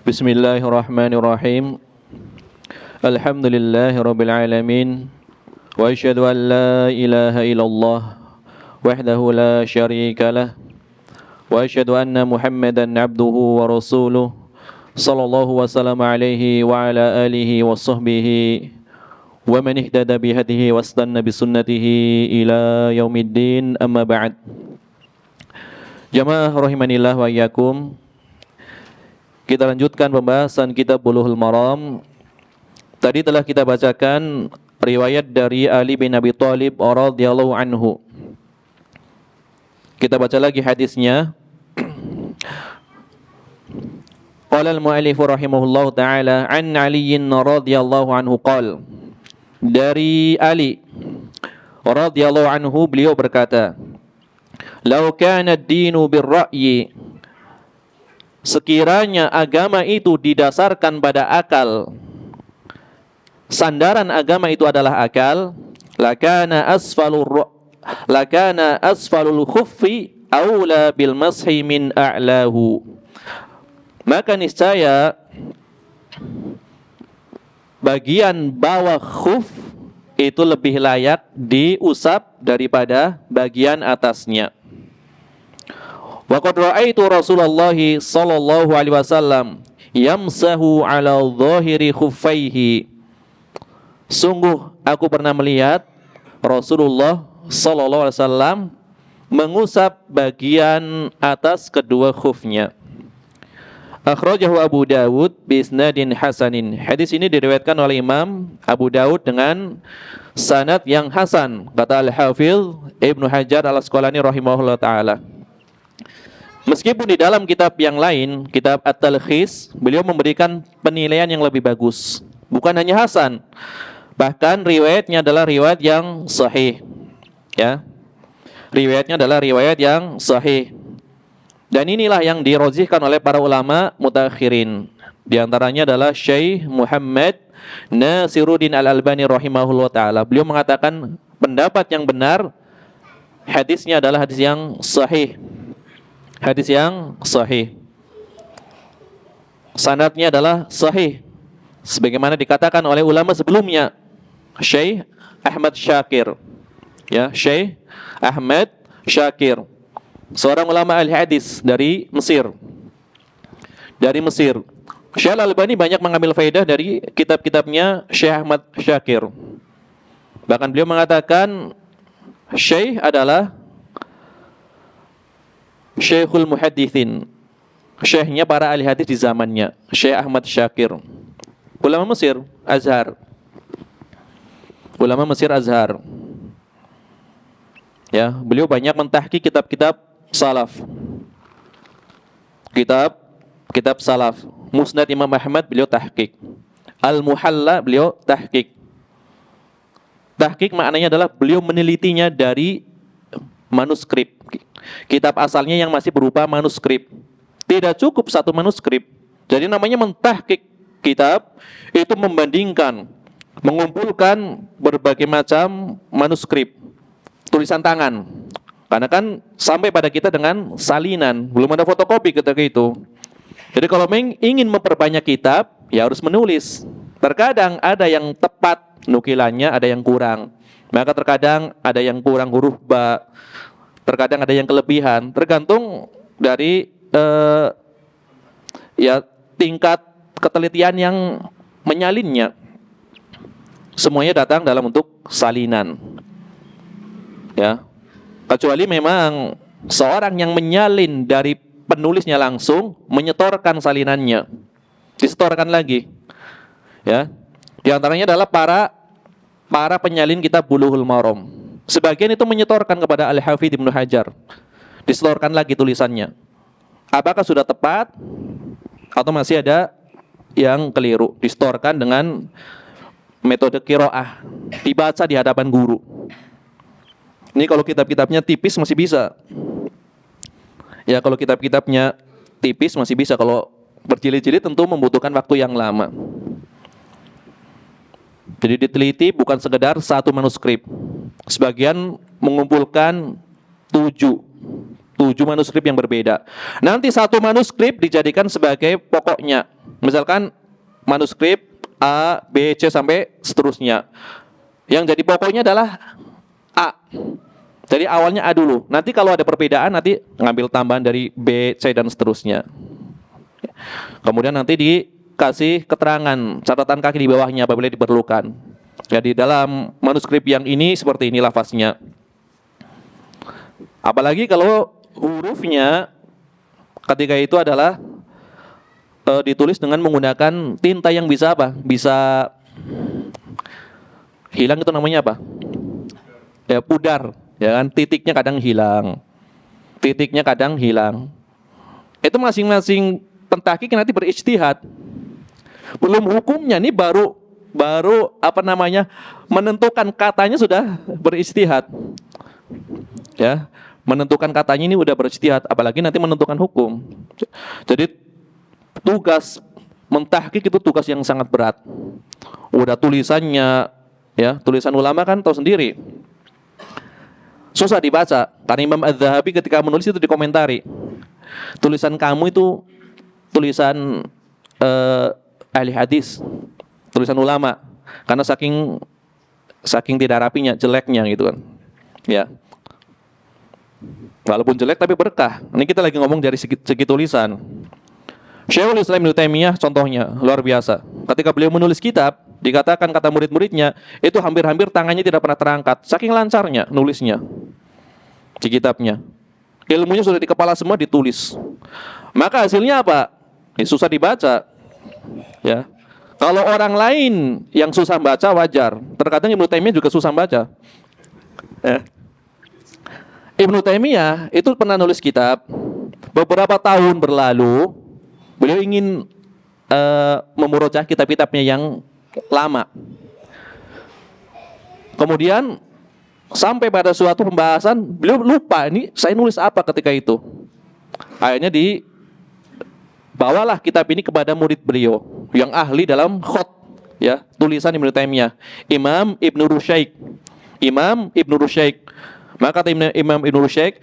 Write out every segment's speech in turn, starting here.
Bismillahirrahmanirrahim. Alhamdulillahirabbil alamin. Wa asyhadu an la ilaha illallah wahdahu la syarika lah. Wa asyhadu anna Muhammadan abduhu wa rasuluh. Sallallahu wasallam alaihi wa ala alihi wa sahbihi wa man ihtada bihadihi wastanna bisunnatihi ila yaumiddin, amma ba'd. Jamaah rahimanillah wa iyyakum. Kita lanjutkan pembahasan kitab Bulughul Maram. Tadi telah kita bacakan riwayat dari Ali bin Abi Thalib radhiyallahu anhu. Kita baca lagi hadisnya. Qala al-mu'allif rahimahullahu taala an Ali radhiyallahu anhu qala. Dari Ali radhiyallahu anhu beliau berkata, "Lau kana ad-dinu bir-ra'yi," sekiranya agama itu didasarkan pada akal, sandaran agama itu adalah akal, lakana asfalul khuffi aula bil mashi min a'lahu, maka niscaya bagian bawah khuf itu lebih layak diusap daripada bagian atasnya. Wa qad ra'aitu Rasulullah sallallahu alaihi wasallam yamsahu ala dhahiri khuffaihi. Sungguh aku pernah melihat Rasulullah sallallahu alaihi wasallam mengusap bagian atas kedua khufnya. Akhrajahu Abu Dawud bi isnadin hasanin. Hadis ini diriwayatkan oleh Imam Abu Dawud dengan sanad yang hasan, kata Al-Hafidz Ibnu Hajar Al-Asqalani rahimahullah taala. Meskipun di dalam kitab yang lain, kitab At-Talkhis, beliau memberikan penilaian yang lebih bagus. Bukan hanya hasan, bahkan riwayatnya adalah riwayat yang sahih. Ya, riwayatnya adalah riwayat yang sahih. Dan inilah yang dirojihkan oleh para ulama mutakhirin. Di antaranya adalah Syekh Muhammad Nasiruddin Al-Albani rahimahullah ta'ala. Beliau mengatakan pendapat yang benar, hadisnya adalah hadis yang sahih. Hadis yang sahih, sanadnya adalah sahih, sebagaimana dikatakan oleh ulama sebelumnya, Syekh Ahmad Syakir. Ya, Syekh Ahmad Syakir, seorang ulama ahli hadis dari Mesir. Syekh Al-Albani banyak mengambil faedah dari kitab-kitabnya Syekh Ahmad Syakir. Bahkan beliau mengatakan Syekh adalah Syekhul Muhaddithin, syekhnya para ahli hadis di zamannya, Syekh Ahmad Syakir. Ulama Mesir, Azhar. Ulama Mesir Azhar. Ya, beliau banyak mentahqiq kitab-kitab salaf. Kitab salaf. Musnad Imam Ahmad beliau tahqiq. Al-Muhalla beliau tahqiq. Tahqiq maknanya adalah beliau menelitinya dari manuskrip. Kitab asalnya yang masih berupa manuskrip. Tidak cukup satu manuskrip. Jadi namanya mentahqiq kitab, itu membandingkan, mengumpulkan berbagai macam manuskrip, tulisan tangan. Karena kan sampai pada kita dengan salinan, belum ada fotokopi ketika itu. Jadi kalau ingin memperbanyak kitab, ya harus menulis. Terkadang ada yang tepat nukilannya, ada yang kurang. Maka terkadang ada yang kurang huruf ba, terkadang ada yang kelebihan, tergantung dari ya tingkat ketelitian yang menyalinnya. Semuanya datang dalam bentuk salinan. Ya. Kecuali memang seorang yang menyalin dari penulisnya langsung menyetorkan salinannya, disetorkan lagi. Ya. Di antaranya adalah para penyalin kitab Bulughul Maram. Sebagian itu menyetorkan kepada Al-Hafidz Ibnu Hajar, disetorkan lagi tulisannya. Apakah sudah tepat atau masih ada yang keliru? Disetorkan dengan metode qiraah, dibaca di hadapan guru. Ini kalau kitab-kitabnya tipis masih bisa. Ya, kalau kitab-kitabnya tipis masih bisa. Kalau berjilid-jilid tentu membutuhkan waktu yang lama. Jadi diteliti bukan sekedar satu manuskrip. Sebagian mengumpulkan 7 7 manuskrip yang berbeda. Nanti satu manuskrip dijadikan sebagai pokoknya. Misalkan manuskrip A, B, C sampai seterusnya. Yang jadi pokoknya adalah A. Jadi awalnya A dulu. Nanti kalau ada perbedaan nanti ngambil tambahan dari B, C dan seterusnya. Kemudian nanti dikasih keterangan catatan kaki di bawahnya apabila diperlukan. Jadi dalam manuskrip yang ini seperti ini lafaznya. Apalagi kalau hurufnya ketika itu adalah ditulis dengan menggunakan tinta yang bisa apa? Bisa hilang, itu namanya apa? Ya, pudar, ya kan? Titiknya kadang hilang. Titiknya kadang hilang. Itu masing-masing pentahqiq nanti berijtihad. Belum hukumnya nih baru apa namanya? Menentukan katanya sudah berijtihad. Ya, menentukan katanya ini udah berijtihad, apalagi nanti menentukan hukum. Jadi tugas mentahqiq itu tugas yang sangat berat. Udah tulisannya, ya, tulisan ulama kan tahu sendiri. Susah dibaca, karena Imam Az-Zahabi ketika menulis itu dikomentari. Tulisan kamu itu tulisan ahli hadis, tulisan ulama, karena saking tidak rapinya, jeleknya gitu kan. Ya. Walaupun jelek tapi berkah. Ini kita lagi ngomong dari segi tulisan. Syekhul Islam Ibnu Taimiyah contohnya luar biasa. Ketika beliau menulis kitab, dikatakan kata murid-muridnya itu hampir-hampir tangannya tidak pernah terangkat, saking lancarnya nulisnya di kitabnya. Ilmunya sudah di kepala semua, ditulis. Maka hasilnya apa? Susah dibaca. Ya. Kalau orang lain yang susah baca wajar. Terkadang Ibnu Taimiyah juga susah baca. Ya. Ibnu Taimiyah itu pernah nulis kitab. Beberapa tahun berlalu, beliau ingin memurojaah kitab-kitabnya yang lama. Kemudian sampai pada suatu pembahasan, beliau lupa ini saya nulis apa ketika itu. Akhirnya dibawalah kitab ini kepada murid beliau yang ahli dalam khat, ya, tulisan Ibnu Taimiyah, Imam Ibnu Rusyaik. Imam Ibnu Rusyaik. Maka kata Imam Ibnu Rusyaik,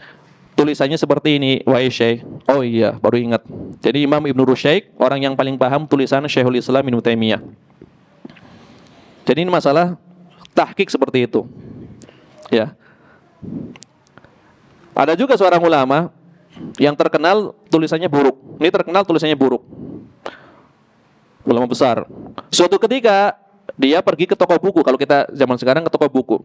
tulisannya seperti ini, wahai Syekh. Oh iya, baru ingat. Jadi Imam Ibnu Rusyaik orang yang paling paham tulisan Syekhul Islam Ibnu Taimiyah. Jadi ini masalah tahqiq seperti itu. Ya. Ada juga seorang ulama yang terkenal tulisannya buruk. Ini terkenal tulisannya buruk. Ulama besar. Suatu ketika dia pergi ke toko buku, kalau kita zaman sekarang ke toko buku.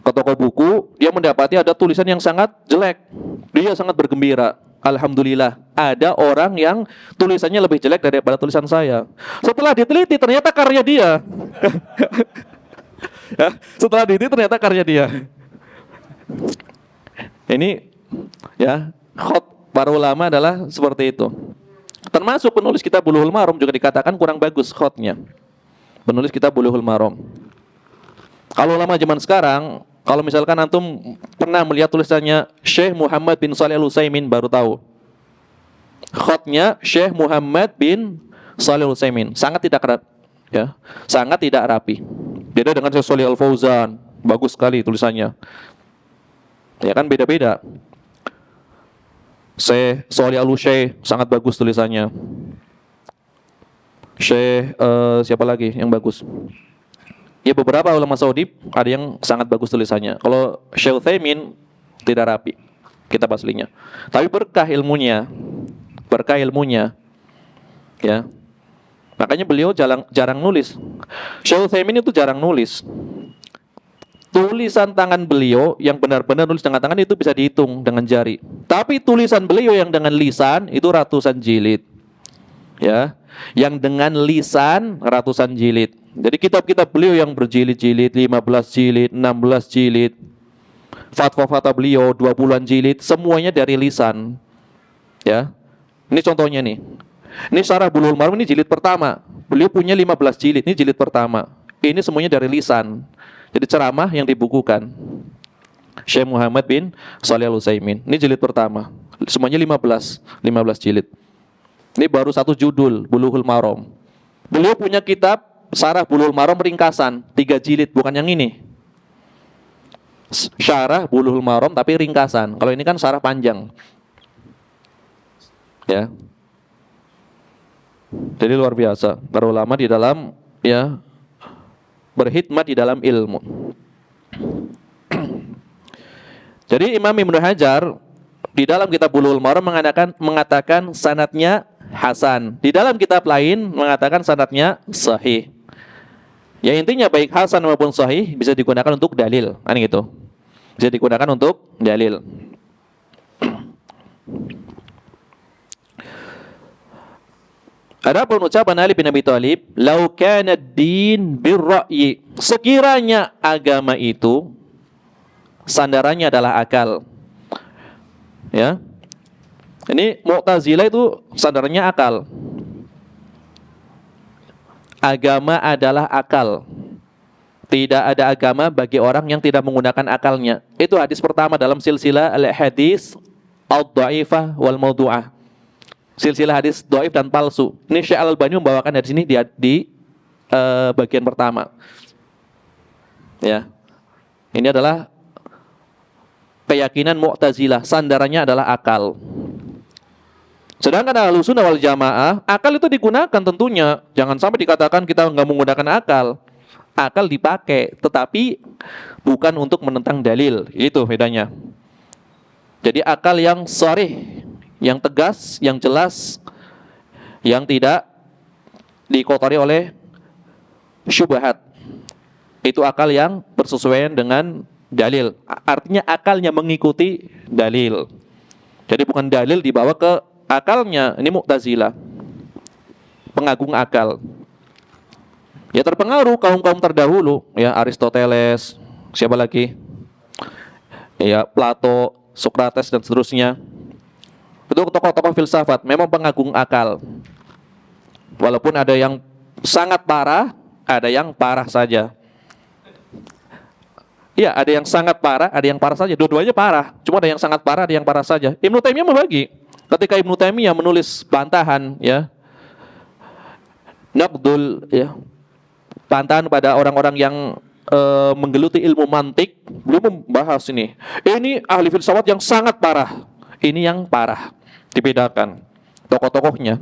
Ke toko buku, dia mendapati ada tulisan yang sangat jelek. Dia sangat bergembira. Alhamdulillah, ada orang yang tulisannya lebih jelek daripada tulisan saya. Setelah diteliti, ternyata karya dia. Ya, setelah diteliti, ternyata karya dia. Ini, ya, khat para ulama adalah seperti itu. Termasuk penulis kitab Bulughul Maram juga dikatakan kurang bagus khatnya. Penulis kitab Bulughul Maram. Kalau ulama zaman sekarang, kalau misalkan antum pernah melihat tulisannya Syekh Muhammad bin Shalih Al-Utsaimin, baru tahu. Khatnya Syekh Muhammad bin Shalih Al-Utsaimin sangat tidak rapi, ya. Sangat tidak rapi. Beda dengan Syekh Shalih Al-Fauzan, bagus sekali tulisannya. Ya kan, beda-beda. Syekh Shalih Al-Utsaimin sangat bagus tulisannya. Syekh siapa lagi yang bagus? Ya, beberapa ulama Saudi ada yang sangat bagus tulisannya. Kalau Syekh Utsaimin tidak rapi kitab aslinya. Tapi berkah ilmunya. Berkah ilmunya. Ya. Makanya beliau jarang nulis. Syekh Utsaimin itu jarang nulis. Tulisan tangan beliau yang benar-benar nulis dengan tangan itu bisa dihitung dengan jari. Tapi tulisan beliau yang dengan lisan itu ratusan jilid. Ya. Yang dengan lisan ratusan jilid. Jadi kitab-kitab beliau yang berjilid-jilid, 15 jilid, 16 jilid, fatwa-fatwa beliau 20-an jilid, semuanya dari lisan. Ya. Ini contohnya nih. Ini Syarah Bulughul Maram, ini jilid pertama. Beliau punya 15 jilid, ini jilid pertama. Ini semuanya dari lisan. Jadi ceramah yang dibukukan. Syekh Muhammad bin Shalih Al-Utsaimin. Ini jilid pertama. Semuanya 15 jilid. Ini baru satu judul, Bulughul Maram. Beliau punya kitab Syarah Bulughul Maram ringkasan, 3 jilid, bukan yang ini. Syarah Bulughul Maram tapi ringkasan. Kalau ini kan syarah panjang. Ya. Jadi luar biasa para ulama di dalam ya berkhidmat di dalam ilmu. Jadi Imam Ibnu Hajar di dalam kitab Bulughul Maram mengatakan sanadnya hasan. Di dalam kitab lain mengatakan sanadnya sahih. Ya intinya baik hasan maupun sahih bisa digunakan untuk dalil, kan gitu. Bisa digunakan untuk dalil. Adapun ucapan Ali bin Abi Thalib, "Lau kana ad-din bir-ra'yi." Sekiranya agama itu sandarannya adalah akal. Ya. Ini Mu'tazilah itu sandarannya akal. Agama adalah akal. Tidak ada agama bagi orang yang tidak menggunakan akalnya. Itu hadis pertama dalam silsilah al-hadis ad-dhaifah wal mawdu'ah. Silsilah hadis dhaif dan palsu. Ini Syekh Al-Albani membawakan dari sini di bagian pertama. Ya. Ini adalah keyakinan Mu'tazilah, sandarannya adalah akal. Sedangkan Ahlussunnah wal Jamaah, akal itu digunakan tentunya. Jangan sampai dikatakan kita nggak menggunakan akal. Akal dipakai, tetapi bukan untuk menentang dalil. Itu bedanya. Jadi akal yang sharih, yang tegas, yang jelas, yang tidak dikotori oleh syubhat. Itu akal yang bersesuaian dengan dalil. Artinya akalnya mengikuti dalil. Jadi bukan dalil dibawa ke akalnya. Ini Mu'tazilah, pengagung akal. Ya terpengaruh kaum-kaum terdahulu, ya Aristoteles, siapa lagi? Ya Plato, Sokrates dan seterusnya. Itu tokoh-tokoh filsafat, memang pengagung akal. Walaupun ada yang sangat parah, ada yang parah saja. Iya, ada yang sangat parah, ada yang parah saja. Dua-duanya parah. Cuma ada yang sangat parah, ada yang parah saja. Ibnu Taimiyah membagi. Ketika Ibnu Taimiyah menulis bantahan, ya, naqdul, ya, bantahan pada orang-orang yang menggeluti ilmu mantik, belum membahas ini. Ini ahli filsafat yang sangat parah. Ini yang parah. Dibedakan tokoh-tokohnya.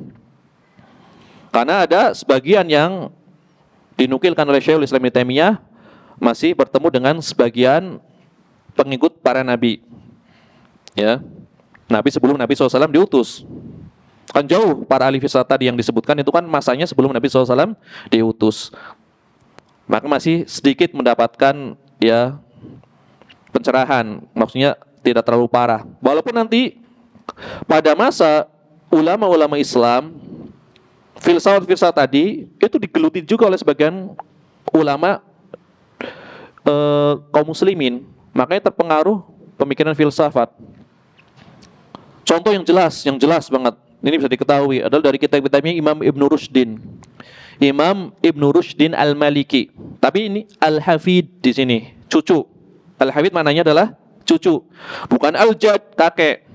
Karena ada sebagian yang dinukilkan oleh Syekhul Islam Ibnu Taimiyah masih bertemu dengan sebagian pengikut para nabi. Ya, nabi sebelum Nabi SAW diutus. Kan jauh para ahli filsafat tadi yang disebutkan itu kan masanya sebelum Nabi SAW diutus. Maka masih sedikit mendapatkan ya pencerahan, maksudnya tidak terlalu parah. Walaupun nanti pada masa ulama-ulama Islam, filsafat-filsafat tadi itu digeluti juga oleh sebagian ulama kaum muslimin, makanya terpengaruh pemikiran filsafat. Contoh yang jelas banget, ini bisa diketahui adalah dari kitab-kitabnya Imam Ibnu Rushdin. Imam Ibnu Rushdin Al-Maliki. Tapi ini Al-Hafid di sini, cucu. Al-Hafid maknanya adalah cucu, bukan Al-Jad, kakek.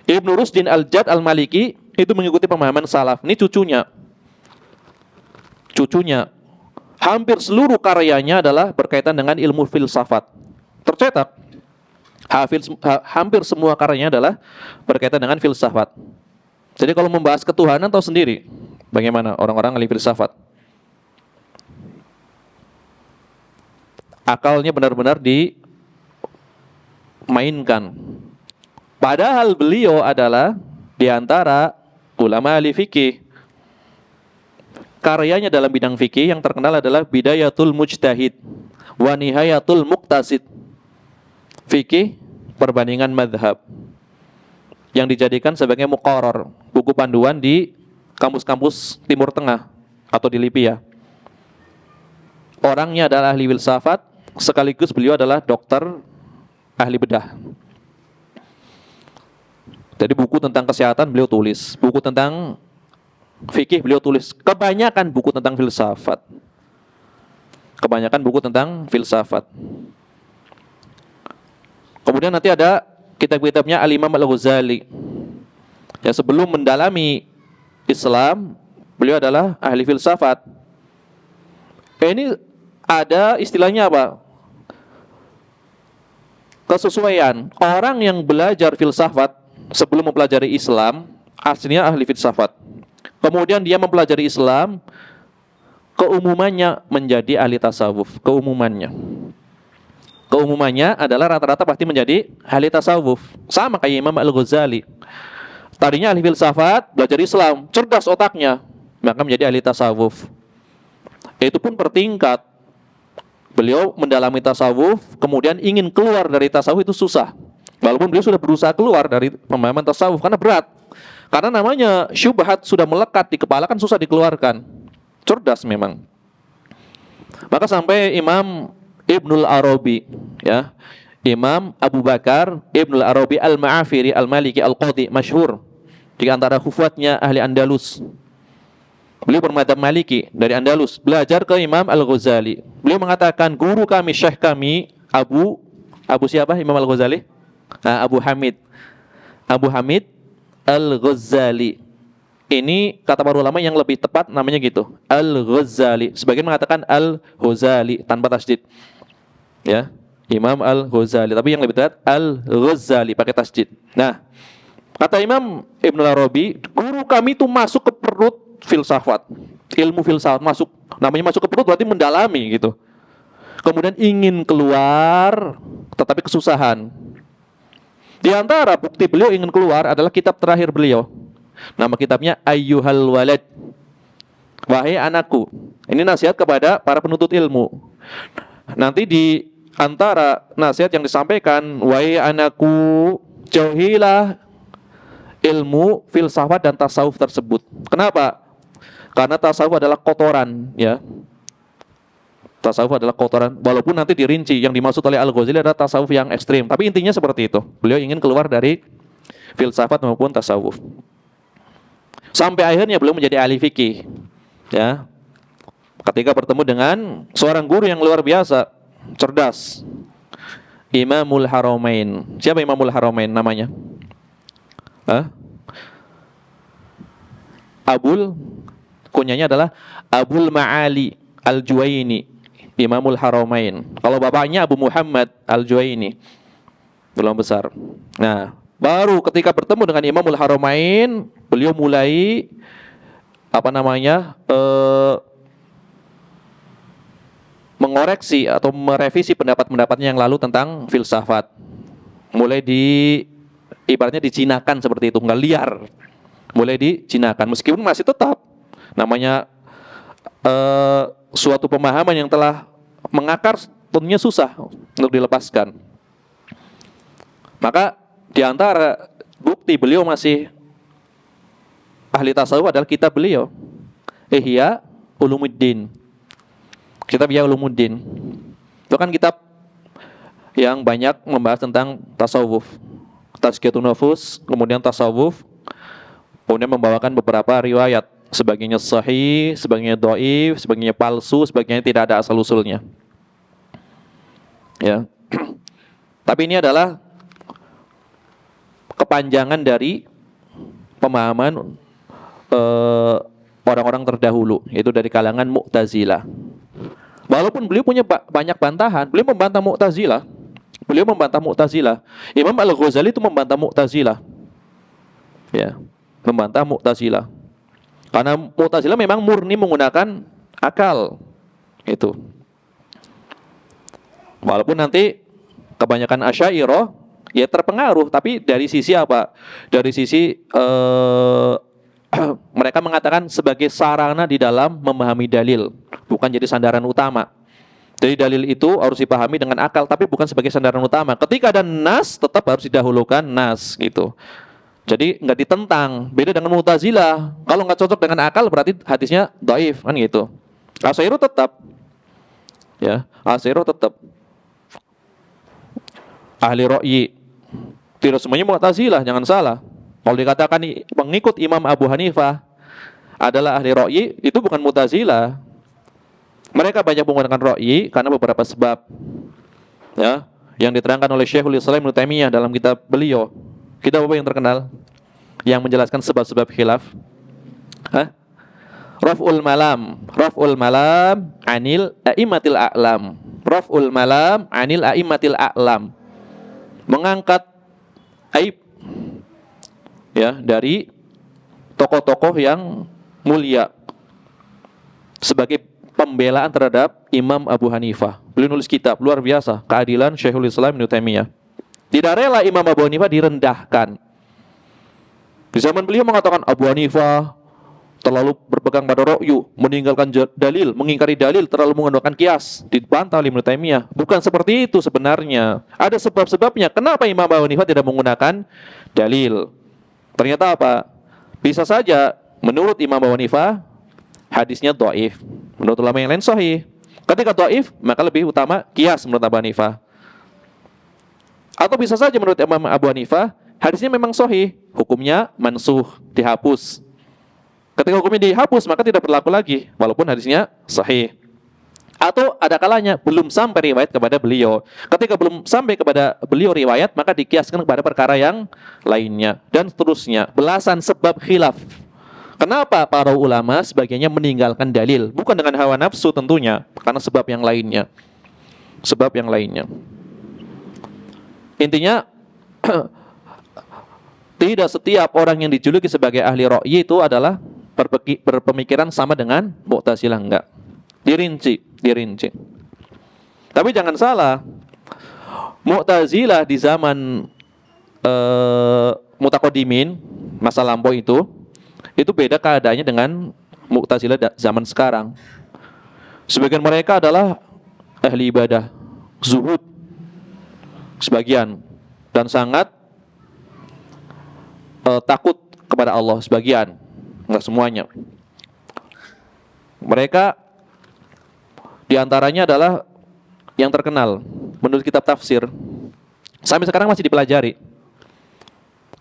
Ibnu Rushdin Al-Jad Al-Maliki itu mengikuti pemahaman salaf. Ini cucunya. Hampir seluruh karyanya adalah berkaitan dengan ilmu filsafat. Tercetak. Hampir semua karyanya adalah berkaitan dengan filsafat. Jadi kalau membahas ketuhanan tahu sendiri bagaimana orang-orang ahli filsafat. Akalnya benar-benar dimainkan. Padahal beliau adalah di antara ulama ahli fikih. Karyanya dalam bidang fikih yang terkenal adalah Bidayatul Mujtahid wa Nihayatul Muqtasid. Fikih perbandingan madhab yang dijadikan sebagai muqarrar, buku panduan di kampus-kampus Timur Tengah atau di Libya. Orangnya adalah ahli filsafat, sekaligus beliau adalah dokter ahli bedah. Jadi buku tentang kesehatan beliau tulis, buku tentang fikih beliau tulis, kebanyakan buku tentang filsafat. Kemudian nanti ada kitab-kitabnya Al-Imam Al-Ghazali. Ya, sebelum mendalami Islam, beliau adalah ahli filsafat. Ini ada istilahnya apa? kesesuaian. Orang yang belajar filsafat sebelum mempelajari Islam, aslinya ahli filsafat. Kemudian dia mempelajari Islam, keumumannya menjadi ahli tasawuf. Keumumannya adalah rata-rata pasti menjadi ahli tasawuf. Sama kayak Imam Al-Ghazali. Tadinya ahli filsafat, belajar Islam, cerdas otaknya, maka menjadi ahli tasawuf. Itu pun bertingkat. Beliau mendalami tasawuf, kemudian ingin keluar dari tasawuf itu susah. Walaupun beliau sudah berusaha keluar dari pemahaman tasawuf, karena berat. Karena namanya syubhat sudah melekat di kepala, kan susah dikeluarkan. Cerdas memang. Maka sampai Imam Ibnul Arabi, ya, Imam Abu Bakar Ibnul Arabi Al-Ma'afiri Al-Maliki Al-Qadi, masyhur di antara hufatnya ahli Andalus. Beliau bermadzhab Maliki dari Andalus, belajar ke Imam Al-Ghazali. Beliau mengatakan, guru kami, syekh kami, Abu siapa Imam Al-Ghazali? Nah, Abu Hamid Al-Ghazali. Ini kata para ulama yang lebih tepat namanya gitu, Al-Ghazali. Sebagian mengatakan Al-Ghazali tanpa tasydid. Ya, Imam Al-Ghazali, tapi yang lebih tepat Al-Ghazali pakai tasydid. Nah, kata Imam Ibnul Arabi, guru kami itu masuk ke perut filsafat, ilmu filsafat masuk. Namanya masuk ke perut berarti mendalami gitu. Kemudian ingin keluar, tetapi kesusahan. Di antara bukti beliau ingin keluar adalah kitab terakhir beliau. Nama kitabnya Ayyuhal Walad, wahai anakku. Ini nasihat kepada para penuntut ilmu. Nanti di antara nasihat yang disampaikan, wahai anakku, jauhilah ilmu filsafat dan tasawuf tersebut. Kenapa? Karena tasawuf adalah kotoran, ya. Tasawuf adalah kotoran. Walaupun nanti dirinci, yang dimaksud oleh Al-Ghazali adalah tasawuf yang ekstrim. Tapi intinya seperti itu. Beliau ingin keluar dari filsafat maupun tasawuf. Sampai akhirnya beliau menjadi ahli fikih, ya. Ketika bertemu dengan seorang guru yang luar biasa, cerdas, Imamul Haramain. Siapa Imamul Haramain namanya? Kunyanya adalah Abul Ma'ali Al-Juwaini, Imamul Haramain. Kalau bapaknya Abu Muhammad Al-Juwaini, belum besar. Nah, baru ketika bertemu dengan Imamul Haramain, beliau mulai mengoreksi atau merevisi pendapat-pendapatnya yang lalu tentang filsafat. Mulai ibaratnya dijinakan seperti itu, nggak liar. Mulai dijinakan, meskipun masih tetap namanya suatu pemahaman yang telah mengakar, tentunya susah untuk dilepaskan. Maka di antara bukti beliau masih ahli tasawuf adalah kitab beliau, Ihya Ulumuddin. Kitab Ihya Ulumuddin itu kan kitab yang banyak membahas tentang tasawuf, tazkiyatun nufus, kemudian tasawuf, kemudian membawakan beberapa riwayat, sebagainya sahih, sebagainya dhaif, sebagainya palsu, sebagainya tidak ada asal-usulnya. Ya. Tapi ini adalah kepanjangan dari pemahaman orang-orang terdahulu, yaitu dari kalangan Mu'tazilah. Walaupun beliau punya banyak bantahan, beliau membantah Mu'tazilah. Imam Al-Ghazali itu membantah Mu'tazilah. Ya, membantah Mu'tazilah. Karena Mu'tazilah memang murni menggunakan akal. Itu. Walaupun nanti kebanyakan Asy'ariyah ya terpengaruh, tapi dari sisi apa? Dari sisi mereka mengatakan sebagai sarana di dalam memahami dalil, bukan jadi sandaran utama. Jadi dalil itu harus dipahami dengan akal, tapi bukan sebagai sandaran utama. Ketika ada nas, tetap harus didahulukan nas, gitu. Jadi nggak ditentang. Beda dengan Mu'tazilah. Kalau nggak cocok dengan akal, berarti hadisnya dhaif, kan gitu. Asy'ariyah tetap, ya, Asy'ariyah tetap ahli ra'yi. Tidak semuanya Mu'tazilah, jangan salah. Kalau dikatakan pengikut Imam Abu Hanifah adalah ahli ra'yi, itu bukan Mu'tazilah. Mereka banyak menggunakan ra'yi karena beberapa sebab, ya, yang diterangkan oleh Syekhul Islam Ibnu Taimiyah dalam kitab beliau. Kitab apa yang terkenal yang menjelaskan sebab-sebab khilaf? Raf'ul Malam anil a'immatil a'lam. Raf'ul Malam anil a'immatil a'lam. mengangkat aib ya dari tokoh-tokoh yang mulia sebagai pembelaan terhadap Imam Abu Hanifah. Beliau nulis kitab luar biasa, Keadilan Syekhul Islam Ibnu Taimiyah. Tidak rela Imam Abu Hanifah direndahkan. Di zaman beliau mengatakan Abu Hanifah terlalu berpegang pada ra'yu, meninggalkan dalil, mengingkari dalil, terlalu menggunakan kias, dibantah oleh Ibnu Taimiyah. Bukan seperti itu sebenarnya. Ada sebab-sebabnya. Kenapa Imam Abu Hanifah tidak menggunakan dalil? Ternyata apa? Bisa saja menurut Imam Abu Hanifah hadisnya dhaif. Menurut ulama yang lain sahih. Ketika dhaif, maka lebih utama kias menurut Abu Hanifah. Atau bisa saja menurut Imam Abu Hanifah hadisnya memang sahih, hukumnya mansuh, dihapus. Ketika hukumnya dihapus, maka tidak berlaku lagi, walaupun hadisnya sahih. Atau ada kalanya belum sampai riwayat kepada beliau. Ketika belum sampai kepada beliau riwayat, maka dikiaskan kepada perkara yang lainnya. Dan seterusnya. Belasan sebab khilaf. Kenapa para ulama sebagiannya meninggalkan dalil? Bukan dengan hawa nafsu tentunya, karena sebab yang lainnya. Sebab yang lainnya. Intinya, tidak setiap orang yang dijuluki sebagai ahli ra'yi itu adalah berpemikiran sama dengan Mu'tazilah, enggak. Dirinci. Tapi jangan salah, Mu'tazilah di zaman mutaqaddimin, masa lampau itu beda keadaannya dengan Mu'tazilah zaman sekarang. Sebagian mereka adalah ahli ibadah, zuhud sebagian, dan sangat takut kepada Allah sebagian, enggak semuanya. Mereka diantaranya adalah yang terkenal menurut kitab tafsir, sampai sekarang masih dipelajari.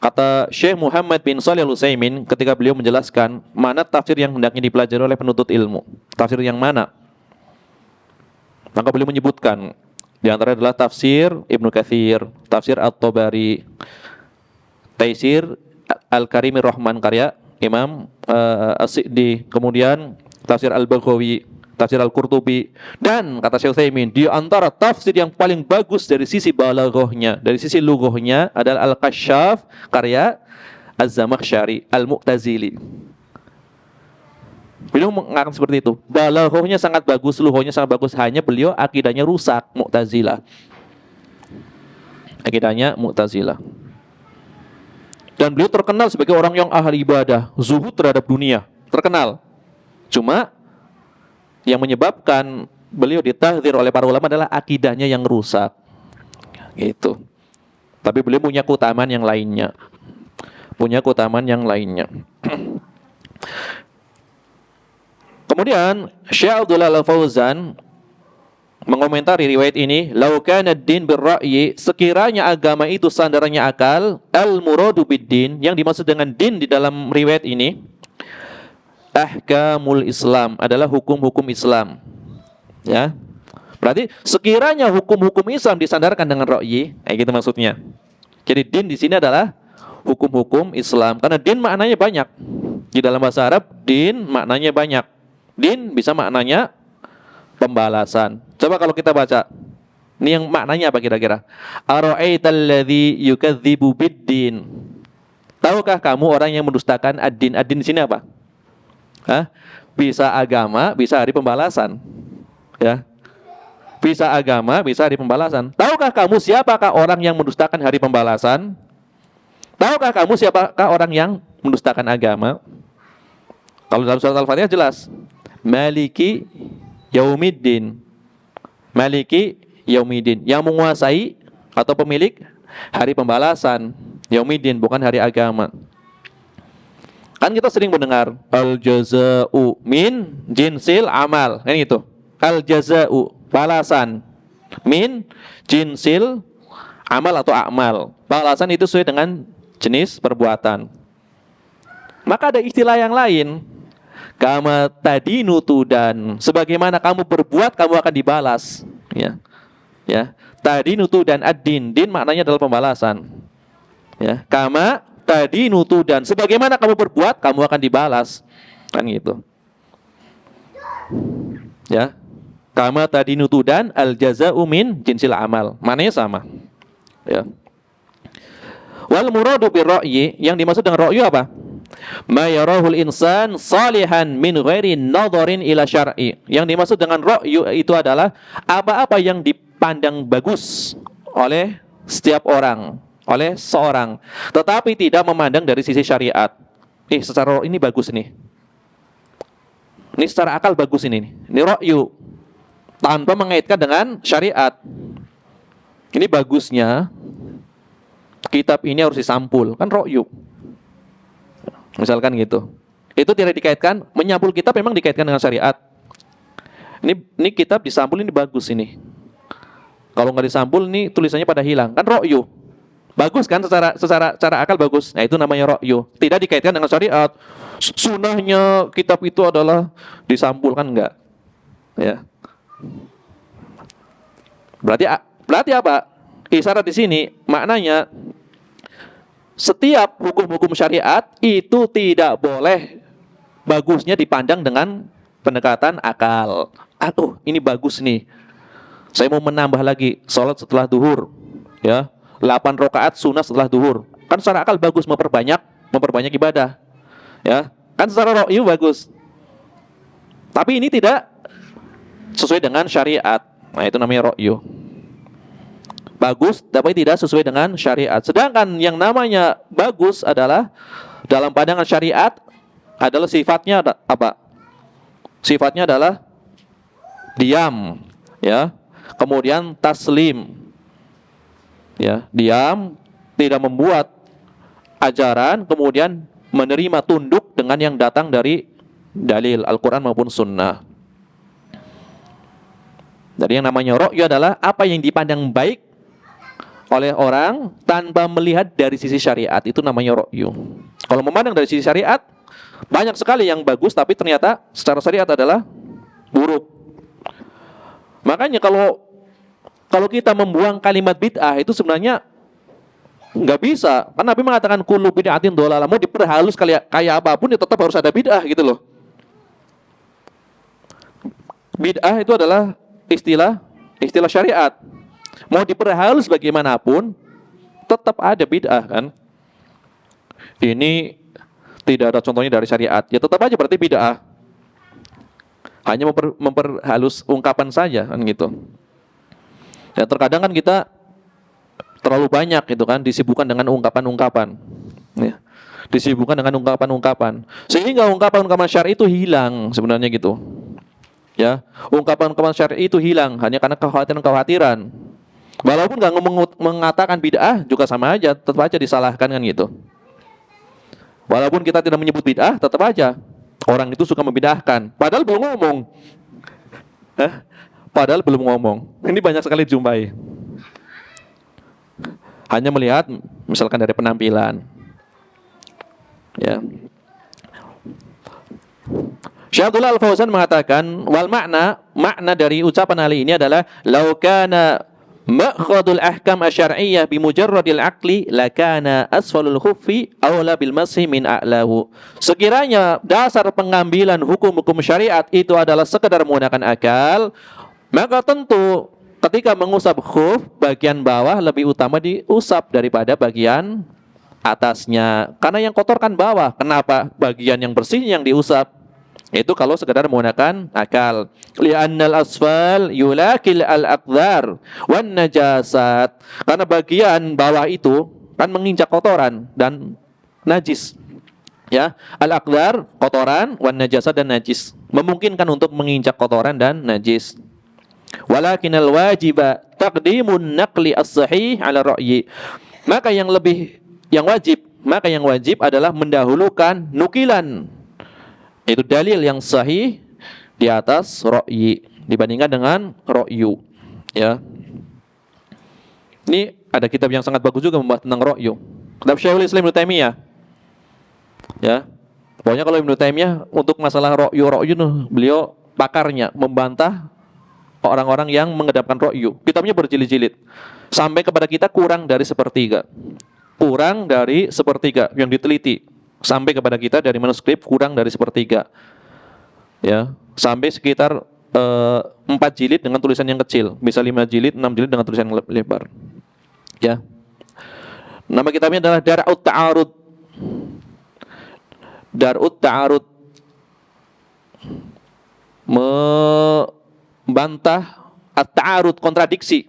Kata Syekh Muhammad bin Shalih Al-Utsaimin ketika beliau menjelaskan mana tafsir yang hendaknya dipelajari oleh penuntut ilmu, tafsir yang mana, maka beliau menyebutkan di antara adalah tafsir Ibnu Katsir, tafsir At-Tabari, Taisir Al-Karimir Rahman karya Imam As-Sa'di, kemudian tafsir Al-Baghawi, tafsir Al-Qurtubi, dan kata Syekh Utsaimin di antara tafsir yang paling bagus dari sisi balaghahnya, dari sisi lughahnya adalah Al-Kasyaf karya Az-Zamakhsyari Al-Mu'tazili. Beliau mengatakan seperti itu. Balaghahnya sangat bagus, lughahnya sangat bagus, hanya beliau akidahnya rusak, Mu'tazilah. Akidahnya Mu'tazilah. Dan beliau terkenal sebagai orang yang ahli ibadah, zuhud terhadap dunia, terkenal. Cuma yang menyebabkan beliau ditahdzir oleh para ulama adalah akidahnya yang rusak. Gitu. Tapi beliau punya keutamaan yang lainnya. Kemudian Syekh Abdullah Al-Fauzan mengomentari riwayat ini, "Lau kana ad-din bir-ra'yi," sekiranya agama itu sandarannya akal, al-muradu bid-din, yang dimaksud dengan din di dalam riwayat ini ahkamul Islam, adalah hukum-hukum Islam. Ya. Berarti sekiranya hukum-hukum Islam disandarkan dengan ra'yi, kayak gitu maksudnya. Jadi din di sini adalah hukum-hukum Islam, karena din maknanya banyak. Di dalam bahasa Arab din maknanya banyak. Din bisa maknanya pembalasan. Coba kalau kita baca, ini yang maknanya apa kira-kira? Ara'aital ladzi yukadzibu bid-din. Tahukah kamu orang yang mendustakan ad-din? Ad-din di sini apa? Bisa agama, bisa hari pembalasan. Ya. Bisa agama, bisa hari pembalasan. Tahukah kamu siapakah orang yang mendustakan hari pembalasan? Tahukah kamu siapakah orang yang mendustakan agama? Kalau dalam surat Al-Fatihah jelas. Maliki Yaumiddin. Maliki Yaumiddin, yang menguasai atau pemilik hari pembalasan. Yaumiddin, bukan hari agama. Kan kita sering mendengar al-jaza'u min jinsil amal, kan gitu. Al-jaza'u, balasan, min jinsil amal atau amal. Balasan itu sesuai dengan jenis perbuatan. Maka ada istilah yang lain, kama tadinu tudan, sebagaimana kamu berbuat kamu akan dibalas. Ya. Tadinu tudan ad-din, din maknanya adalah pembalasan. Ya, kama tadinu tudan, sebagaimana kamu berbuat kamu akan dibalas. Kan gitu. Ya. Kama tadinu tudan al jaza'u min jinsil amal. Maknanya sama. Ya. Wal muradu birra'yi, yang dimaksud dengan ra'yu apa? Ma yarahul insan salihan min ghairi nadharin ila syar'i. Yang dimaksud dengan ra'yu itu adalah apa-apa yang dipandang bagus oleh setiap orang, oleh seorang, tetapi tidak memandang dari sisi syariat. Secara ini bagus nih. Ini secara akal bagus ini. Ini ra'yu. Tanpa mengaitkan dengan syariat. Ini bagusnya kitab ini harus disampul, kan ra'yu. Misalkan gitu. Itu tidak dikaitkan, menyampul kitab memang dikaitkan dengan syariat. Ini kitab disampul, ini bagus ini. Kalau nggak disampul, ini tulisannya pada hilang, kan ra'yu. Bagus kan secara akal bagus. Nah, itu namanya ra'yu. Tidak dikaitkan dengan syariat. Sunahnya kitab itu adalah disampul, kan enggak. Ya. Berarti apa? Isyarat di sini maknanya setiap hukum-hukum syariat itu tidak boleh bagusnya dipandang dengan pendekatan akal. Ini bagus nih. Saya mau menambah lagi sholat setelah duhur, ya, 8 rakaat sunnah setelah duhur. Kan secara akal bagus, memperbanyak ibadah, ya. Kan secara ra'yu bagus. Tapi ini tidak sesuai dengan syariat. Nah, itu namanya ra'yu. Bagus tapi tidak sesuai dengan syariat. Sedangkan yang namanya bagus adalah dalam pandangan syariat adalah sifatnya apa? Sifatnya adalah diam, ya. Kemudian taslim. Ya, diam, tidak membuat ajaran, kemudian menerima tunduk dengan yang datang dari dalil Al-Qur'an maupun sunnah. Jadi yang namanya ra'yu adalah apa yang dipandang baik oleh orang tanpa melihat dari sisi syariat, itu namanya ra'yu. Kalau memandang dari sisi syariat, banyak sekali yang bagus tapi ternyata secara syariat adalah buruk. Makanya kalau kita membuang kalimat bid'ah itu sebenarnya nggak bisa. Karena Nabi mengatakan kullu bid'atin dhalalah. Mau diperhalus kayak apapun ya tetap harus ada bid'ah gitu loh. Bid'ah itu adalah istilah syariat. Mau diperhalus bagaimanapun tetap ada bid'ah kan. Ini tidak ada contohnya dari syariat, ya tetap aja berarti bid'ah. Hanya memperhalus ungkapan saja kan gitu. Ya terkadang kan kita terlalu banyak gitu kan disibukkan dengan ungkapan-ungkapan. Ya. Disibukkan dengan ungkapan-ungkapan sehingga ungkapan-ungkapan syar'i itu hilang sebenarnya gitu. Ya, ungkapan-ungkapan syar'i itu hilang hanya karena kekhawatiran-kekhawatiran. Walaupun nggak mengatakan bid'ah juga sama aja, tetap aja disalahkan kan gitu. Walaupun kita tidak menyebut bid'ah, tetap aja orang itu suka membid'ahkan. Padahal belum ngomong. Padahal belum ngomong. Ini banyak sekali dijumpai. Hanya melihat misalkan dari penampilan. Ya. Syekh Abdullah Al-Fauzan mengatakan wal makna dari ucapan Ali ini adalah lau kana ma'khadul ahkam asy-syar'iyyah bi mujarradil aqli lakana asfalul khuffi aula bil mashi min a'lahu. Sekiranya dasar pengambilan hukum-hukum syariat itu adalah sekedar menggunakan akal, maka tentu ketika mengusap khuf bagian bawah lebih utama diusap daripada bagian atasnya. Karena yang kotor kan bawah. Kenapa bagian yang bersih yang diusap? Itu kalau sekedar menggunakan akal. Li'annal asfal yulakil al-aqdhar wan najasat. Karena bagian bawah itu kan menginjak kotoran dan najis. Ya, al-aqdhar kotoran, wan najasat dan najis. Memungkinkan untuk menginjak kotoran dan najis. Walakinal wajiba taqdimun naqli as-sahih 'ala ra'yi. Maka yang wajib adalah mendahulukan nukilan itu dalil yang sahih di atas ra'yi dibandingkan dengan ra'yu, ya. Ini ada kitab yang sangat bagus juga membahas tentang ra'yu. Kitab Syekhul Islam Ibnu Taimiyah. Ya. Pokoknya kalau Ibnu Taimiyah untuk masalah ra'yu beliau pakarnya membantah orang-orang yang mengedepankan ra'yu. Kitabnya berjilid-jilid. Sampai kepada kita kurang dari sepertiga. Kurang dari sepertiga yang diteliti. Sampai kepada kita dari manuskrip kurang dari sepertiga, ya, sampai sekitar 4 jilid dengan tulisan yang kecil, bisa 5 jilid, 6 jilid dengan tulisan yang lebar, ya. Nama kitabnya adalah Dar'ut Ta'arud. Dar'ut Ta'arud, membantah at-ta'arud, kontradiksi,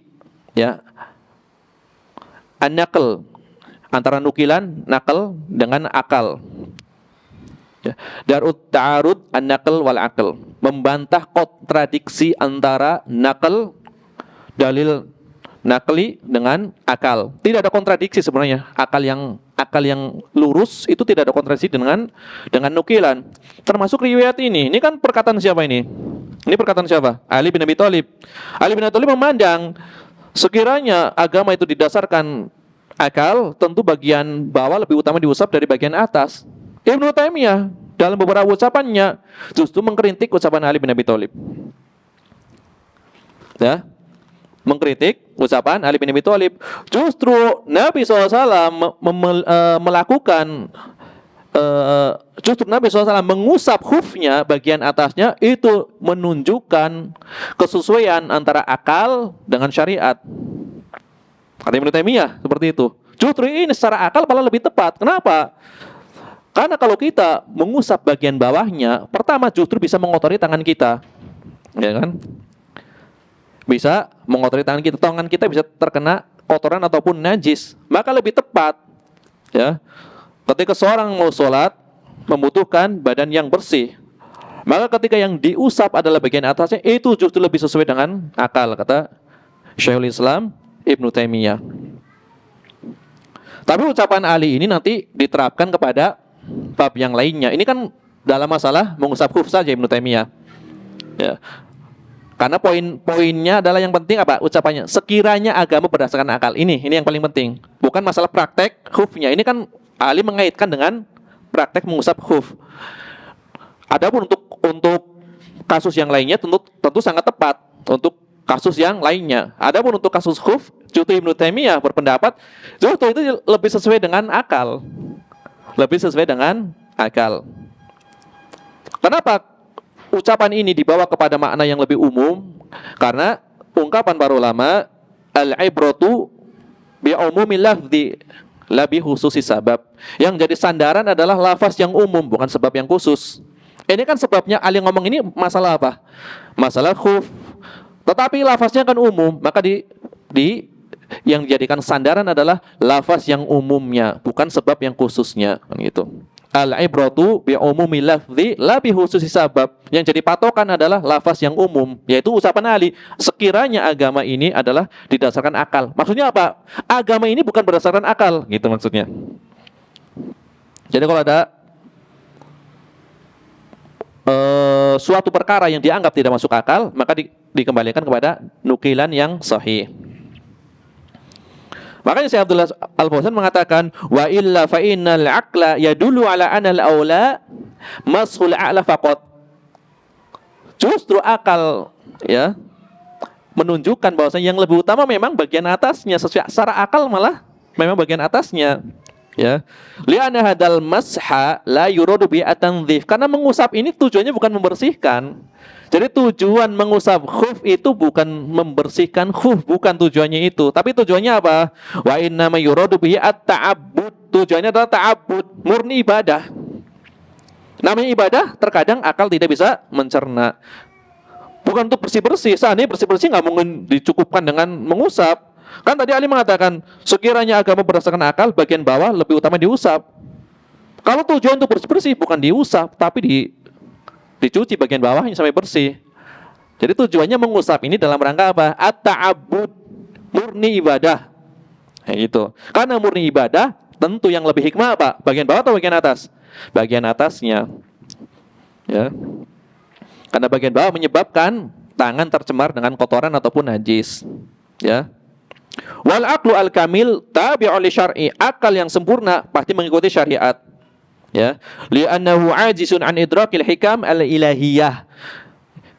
ya. An-naql, antara nukilan, nakal dengan akal. Ya. Dar'ut Ta'arud, an-naql wal aql, membantah kontradiksi antara nakal, dalil nakli dengan akal. Tidak ada kontradiksi sebenarnya. Akal yang lurus itu tidak ada kontradiksi dengan nukilan. Termasuk riwayat ini. Ini kan perkataan siapa ini? Ini perkataan siapa? Ali bin Abi Thalib. Ali bin Abi Thalib memandang sekiranya agama itu didasarkan akal, tentu bagian bawah lebih utama diusap dari bagian atas. Ibnu Taimiyah dalam beberapa ucapannya justru mengkritik ucapan Ali bin Abi Thalib. Ya, mengkritik ucapan Ali bin Abi Thalib. Justru Nabi SAW melakukan justru Nabi SAW mengusap khufnya bagian atasnya, itu menunjukkan kesesuaian antara akal dengan syariat. Kata Ibnu Taimiyah seperti itu. Justru ini secara akal malah lebih tepat. Kenapa? Karena kalau kita mengusap bagian bawahnya, pertama justru bisa mengotori tangan kita, ya kan? Bisa mengotori tangan kita bisa terkena kotoran ataupun najis. Maka lebih tepat, ya, ketika seorang mau sholat membutuhkan badan yang bersih, maka ketika yang diusap adalah bagian atasnya, itu justru lebih sesuai dengan akal, kata Syekhul Islam Ibnu Taimiyah. Tapi ucapan Ali ini nanti diterapkan kepada bab yang lainnya. Ini kan dalam masalah mengusap khuf saja Ibnu Taimiyah, ya. Karena poin-poinnya adalah yang penting apa? Ucapannya, sekiranya agama berdasarkan akal. Ini yang paling penting. Bukan masalah praktek khufnya. Ini kan Ali mengaitkan dengan praktek mengusap khuf. Adapun untuk kasus yang lainnya tentu sangat tepat untuk kasus yang lainnya. Adapun untuk kasus khuf, justru Ibnu Taimiyah berpendapat justru itu lebih sesuai dengan akal. Lebih sesuai dengan akal. Kenapa ucapan ini dibawa kepada makna yang lebih umum? Karena ungkapan para ulama, al-ibratu bi umumil lafzi la bi khususi sabab. Yang jadi sandaran adalah lafaz yang umum, bukan sebab yang khusus. Ini kan sebabnya Ali ngomong ini masalah apa? Masalah khuf. Tetapi lafaznya kan umum, maka yang dijadikan sandaran adalah lafaz yang umumnya, bukan sebab yang khususnya, kan gitu. Al-ibratu bi umumi lafzi la bi khususi sabab. Yang jadi patokan adalah lafaz yang umum, yaitu ucapan Ali, sekiranya agama ini adalah didasarkan akal. Maksudnya apa? Agama ini bukan berdasarkan akal, gitu maksudnya. Jadi kalau ada suatu perkara yang dianggap tidak masuk akal, maka dikembalikan kepada nukilan yang sahih. Makanya Syekh Abdullah Al-Fauzan mengatakan, wa illa fa innal aqla yadullu ala anal aula mashul a'la faqat. Justru akal, ya, menunjukkan bahwasanya yang lebih utama memang bagian atasnya. Secara akal malah memang bagian atasnya, ya. Li'anna hadal masha la yuradu bi at-tanzif. Karena mengusap ini tujuannya bukan membersihkan. Jadi tujuan mengusap khuf itu bukan membersihkan khuf, bukan tujuannya itu. Tapi tujuannya apa? Wa inna ma yuradu bihi at-ta'abbud. Tujuannya adalah ta'abbud, murni ibadah. Namanya ibadah, terkadang akal tidak bisa mencerna. Bukan untuk bersih-bersih. Seandainya bersih-bersih nggak mungkin dicukupkan dengan mengusap. Kan tadi Ali mengatakan, sekiranya agama berdasarkan akal, bagian bawah lebih utama diusap. Kalau tujuan untuk bersih-bersih bukan diusap, tapi dicuci bagian bawahnya sampai bersih. Jadi tujuannya mengusap ini dalam rangka apa? At-ta'abbud, murni ibadah. Kayak gitu. Karena murni ibadah, tentu yang lebih hikmah apa? Bagian bawah atau bagian atas? Bagian atasnya. Ya. Karena bagian bawah menyebabkan tangan tercemar dengan kotoran ataupun najis. Ya. Wal aqlu al-kamil tabi'u li syar'i. Akal yang sempurna pasti mengikuti syariat. Ya, li'annahu ajizun an idrakil hikam al-ilahiyah.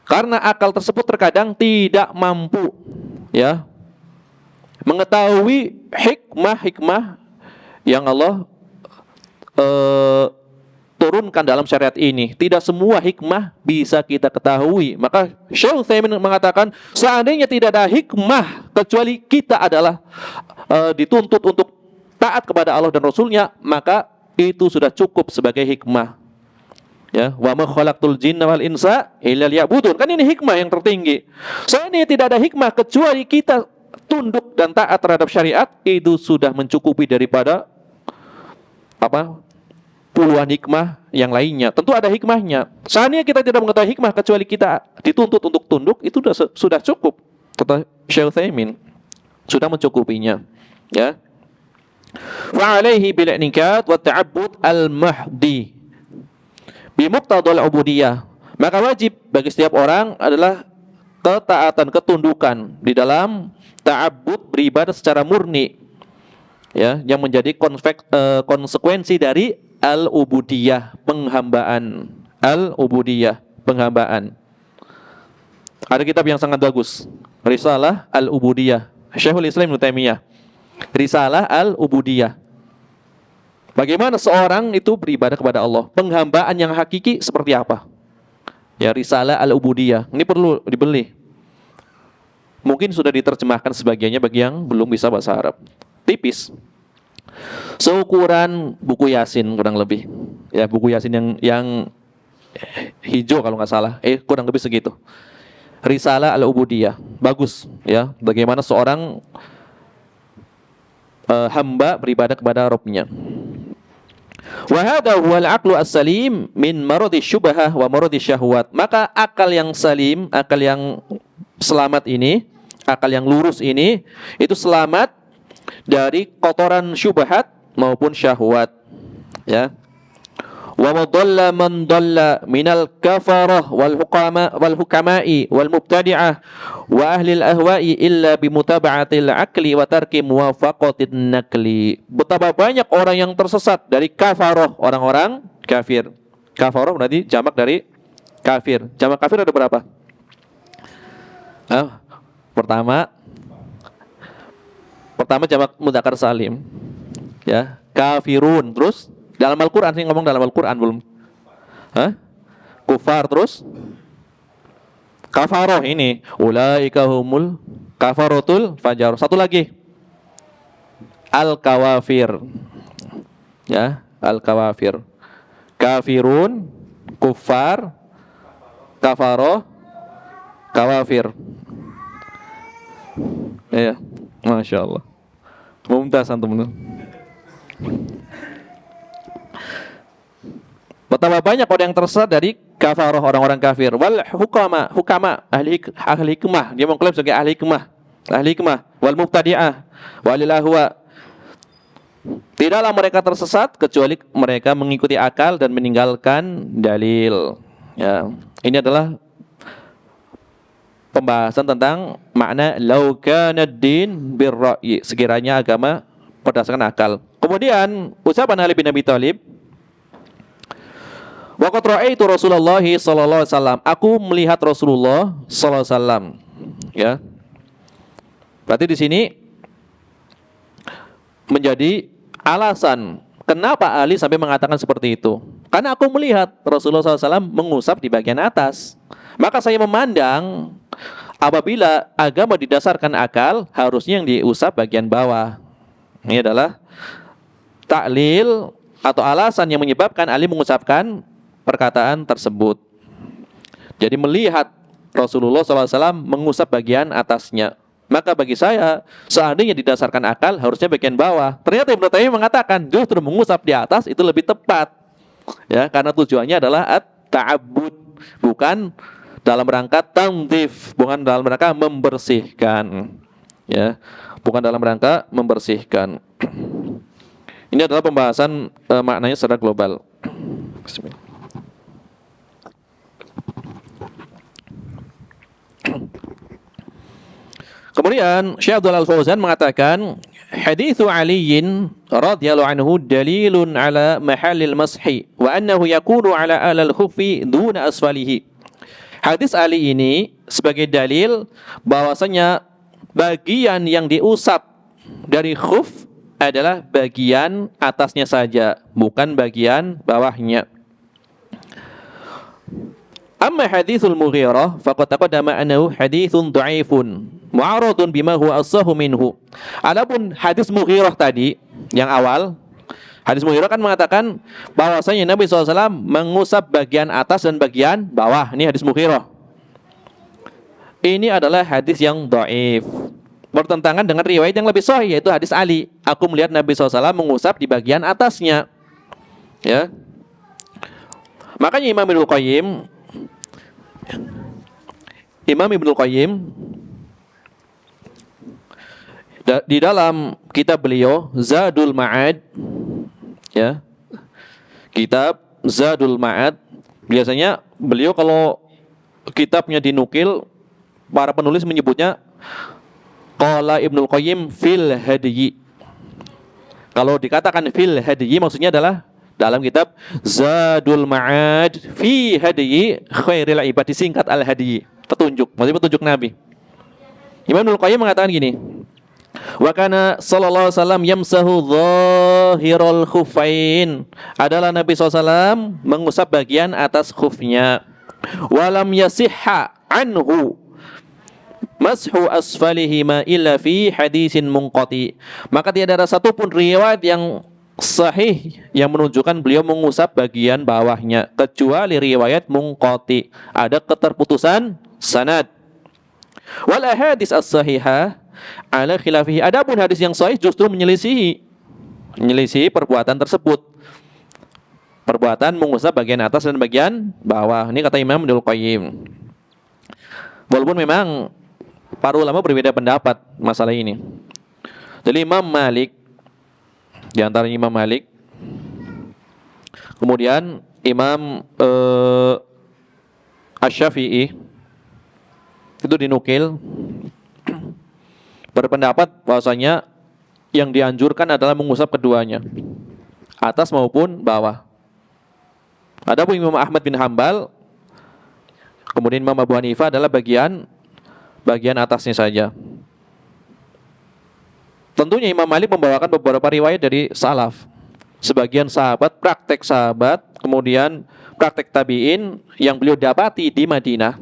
Karena akal tersebut terkadang tidak mampu, ya, mengetahui hikmah-hikmah yang Allah turunkan dalam syariat ini. Tidak semua hikmah bisa kita ketahui. Maka Syekh Utsaimin mengatakan, seandainya tidak ada hikmah kecuali kita adalah dituntut untuk taat kepada Allah dan Rasulnya, maka itu sudah cukup sebagai hikmah. Ya, wa ma khalaqtul jinna wal insa illa liya'budun. Kan ini hikmah yang tertinggi. Soalnya tidak ada hikmah kecuali kita tunduk dan taat terhadap syariat, itu sudah mencukupi daripada puluhan hikmah yang lainnya. Tentu ada hikmahnya. Seandainya kita tidak mengetahui hikmah kecuali kita dituntut untuk tunduk, itu sudah cukup. Kata Syekh Utsaimin, sudah mencukupinya. Ya. Wa alaihi bil i'tiqad wa ta'abbud al-mahdi bi muqtadal ubudiyah. Maka wajib bagi setiap orang adalah ketaatan, ketundukan di dalam ta'abbud, beribadah secara murni. Ya, yang menjadi konsekuensi dari al-ubudiyah, penghambaan. Al-ubudiyah, penghambaan. Ada kitab yang sangat bagus, Risalah Al-Ubudiyah, Syekhul Islam Ibnu Taimiyah. Risalah Al-Ubudiyah. Bagaimana seorang itu beribadah kepada Allah, penghambaan yang hakiki seperti apa? Ya, Risalah Al-Ubudiyah. Ini perlu dibeli. Mungkin sudah diterjemahkan sebagiannya bagi yang belum bisa bahasa Arab. Tipis. Seukuran buku Yasin kurang lebih. Ya, buku Yasin yang hijau kalau nggak salah. Kurang lebih segitu. Risalah Al-Ubudiyah. Bagus, ya. Bagaimana seorang hamba beribadah kepada Rabb-Nya. Wa hadha huwa al-aqlu as-salim min maradi syubhah wa maradi syahwat. Maka akal yang salim, akal yang selamat ini, akal yang lurus ini, itu selamat dari kotoran syubhat maupun syahwat. Ya. Wa madalla man dalla minal kafarah wal hukama'i wal mubtadi'ah wa ahli al-ahwa'i illa bimutaba'atil aqli wa tarki muwafaqatin naqli. Betapa banyak orang yang tersesat dari kafarah, orang-orang kafir. Kafarah berarti jamak dari kafir. Jamak kafir ada berapa? Pertama jamak mudzakkar salim. Ya, kafirun. Terus dalam Al-Quran, saya ngomong dalam Al-Quran belum? Kufar, terus kafaroh ini. Ulaika humul kafarotul fajar. Satu lagi. Al-kawafir. Ya, al-kawafir. Kafirun, kufar, kafaroh, kawafir. Ya, Masya Allah. Mumtaz antum. Betapa banyak orang yang tersesat dari kafarah, orang-orang kafir. Wal hukama, ahli hikmah. Dia mengklaim sebagai ahli hikmah. Wal mubtadi'ah, walil ahwa. Tidaklah mereka tersesat kecuali mereka mengikuti akal dan meninggalkan dalil. Ya, ini adalah pembahasan tentang makna lau kana ad-din bir-ra'yi, sekiranya agama berdasarkan akal. Kemudian ucapan Ali bin Abi Thalib, wa qad ra'aitu Rasulullah sallallahu alaihi wasallam. Aku melihat Rasulullah sallallahu alaihi wasallam. Ya. Berarti di sini menjadi alasan kenapa Ali sampai mengatakan seperti itu. Karena aku melihat Rasulullah SAW mengusap di bagian atas. Maka saya memandang apabila agama didasarkan akal, harusnya yang diusap bagian bawah. Ini adalah taklil atau alasan yang menyebabkan Ali mengucapkan perkataan tersebut. Jadi melihat Rasulullah SAW mengusap bagian atasnya. Maka bagi saya, seandainya didasarkan akal, harusnya bagian bawah. Ternyata Ibnu Taimiyah mengatakan justru mengusap di atas itu lebih tepat. Ya, karena tujuannya adalah at-ta'abbud, bukan dalam rangka tanzif, bukan dalam rangka membersihkan. Ya, bukan dalam rangka membersihkan. Ini adalah pembahasan maknanya secara global. Bismillah. Kemudian Syekh Abdul Al-Fauzan mengatakan hadithu Aliin radhiyallahu anhu dalilun ala mahallil mashi wa annahu yakunu ala alal khuffi duna asfalihi. Hadis Ali ini sebagai dalil bahwasanya bagian yang diusap dari khuf adalah bagian atasnya saja, bukan bagian bawahnya. Amma hadithul Mughirah faqad taqaddama annahu hadithun dha'ifun mu'aradun bima huwa asahhu minhu. Adapun hadis Mughirah tadi yang awal. Hadis Mughirah kan mengatakan bahwasanya Nabi SAW mengusap bagian atas dan bagian bawah. Ini hadis Mughirah. Ini adalah hadis yang dhaif, bertentangan dengan riwayat yang lebih sahih, yaitu hadis Ali. Aku melihat Nabi SAW mengusap di bagian atasnya. Ya. Makanya Imam Ibnul Qayyim di dalam kitab beliau Zadul Ma'ad, ya, kitab Zadul Ma'ad, biasanya beliau kalau kitabnya dinukil, para penulis menyebutnya qala Ibnul Qayyim fil hadyi. Kalau dikatakan fil hadyi maksudnya adalah dalam kitab Zadul Ma'ad fi hadyi khairil ibad, disingkat al hadyi, petunjuk, maksudnya petunjuk Nabi. Imam Ibnul Qayyim mengatakan gini, wa kana sallallahu alaihi wasallam yamsahu dhahirul khuffain, adalah Nabi SAW mengusap bagian atas khufnya. Walam yasihha anhu mashu asfalihima illa fi hadisin munqati, maka tidak ada satupun riwayat yang sahih yang menunjukkan beliau mengusap bagian bawahnya kecuali riwayat munqati, ada keterputusan sanad. Wal ahadits as-sahihah ala khilafihi, adapun hadis yang sahih justru menyelisihi perbuatan tersebut, perbuatan mengusap bagian atas dan bagian bawah. Ini kata Imam Ibnul Qayyim. Walaupun memang para ulama berbeda pendapat masalah ini. Jadi Imam Malik, di antara Imam Malik, kemudian Imam Asy-Syafi'i itu dinukil berpendapat bahwasanya yang dianjurkan adalah mengusap keduanya, atas maupun bawah. Adapun Imam Ahmad bin Hambal, kemudian Imam Abu Hanifah adalah bagian atasnya saja. Tentunya Imam Malik membawakan beberapa riwayat dari salaf, sebagian sahabat, praktek sahabat, kemudian praktek tabi'in yang beliau dapati di Madinah.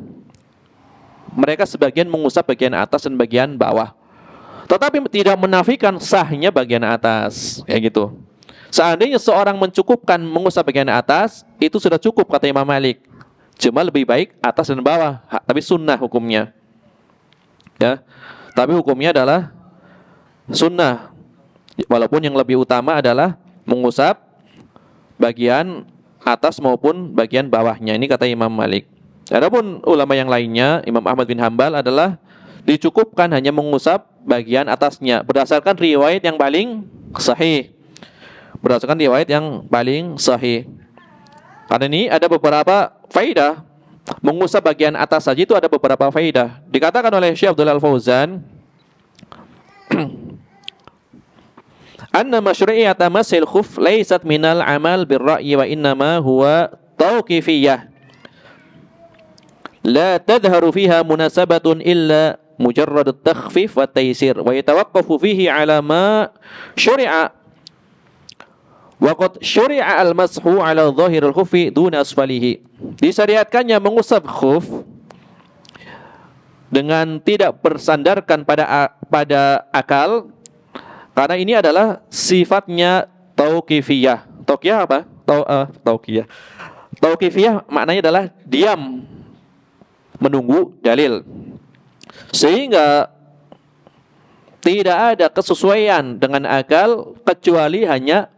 Mereka sebagian mengusap bagian atas dan bagian bawah, tetapi tidak menafikan sahnya bagian atas, kayak gitu. Seandainya seorang mencukupkan mengusap bagian atas, itu sudah cukup kata Imam Malik. Cuma lebih baik atas dan bawah, tapi sunnah hukumnya. Ya, tapi hukumnya adalah sunnah. Walaupun yang lebih utama adalah mengusap bagian atas maupun bagian bawahnya. Ini kata Imam Malik. Adapun ulama yang lainnya, Imam Ahmad bin Hambal adalah dicukupkan hanya mengusap bagian atasnya berdasarkan riwayat yang paling sahih. Berdasarkan riwayat yang paling sahih. Karena ini ada beberapa faidah. Mengusap bagian atas saja itu ada beberapa faidah. Dikatakan oleh Syekh Abdullah Al-Fauzan, anna masyru'iyata masil khuf laysat minal amal birra'yi wa innama huwa tauqifiyah. La tadharu fiha munasabatun illa mujarrad at-takhfif wa taysir wa yatawaqqafu fihi ala ma syuri'a wa qad syuri'a al-mashu ala dhahiril khufi duna asfalihi. Disyariatkannya mengusap khuf dengan tidak bersandarkan pada akal, karena ini adalah sifatnya tauqifiyah. Tauqifiyah apa? Tauqifiyah. Tauqifiyah maknanya adalah diam, menunggu dalil, sehingga tidak ada kesesuaian dengan akal kecuali hanya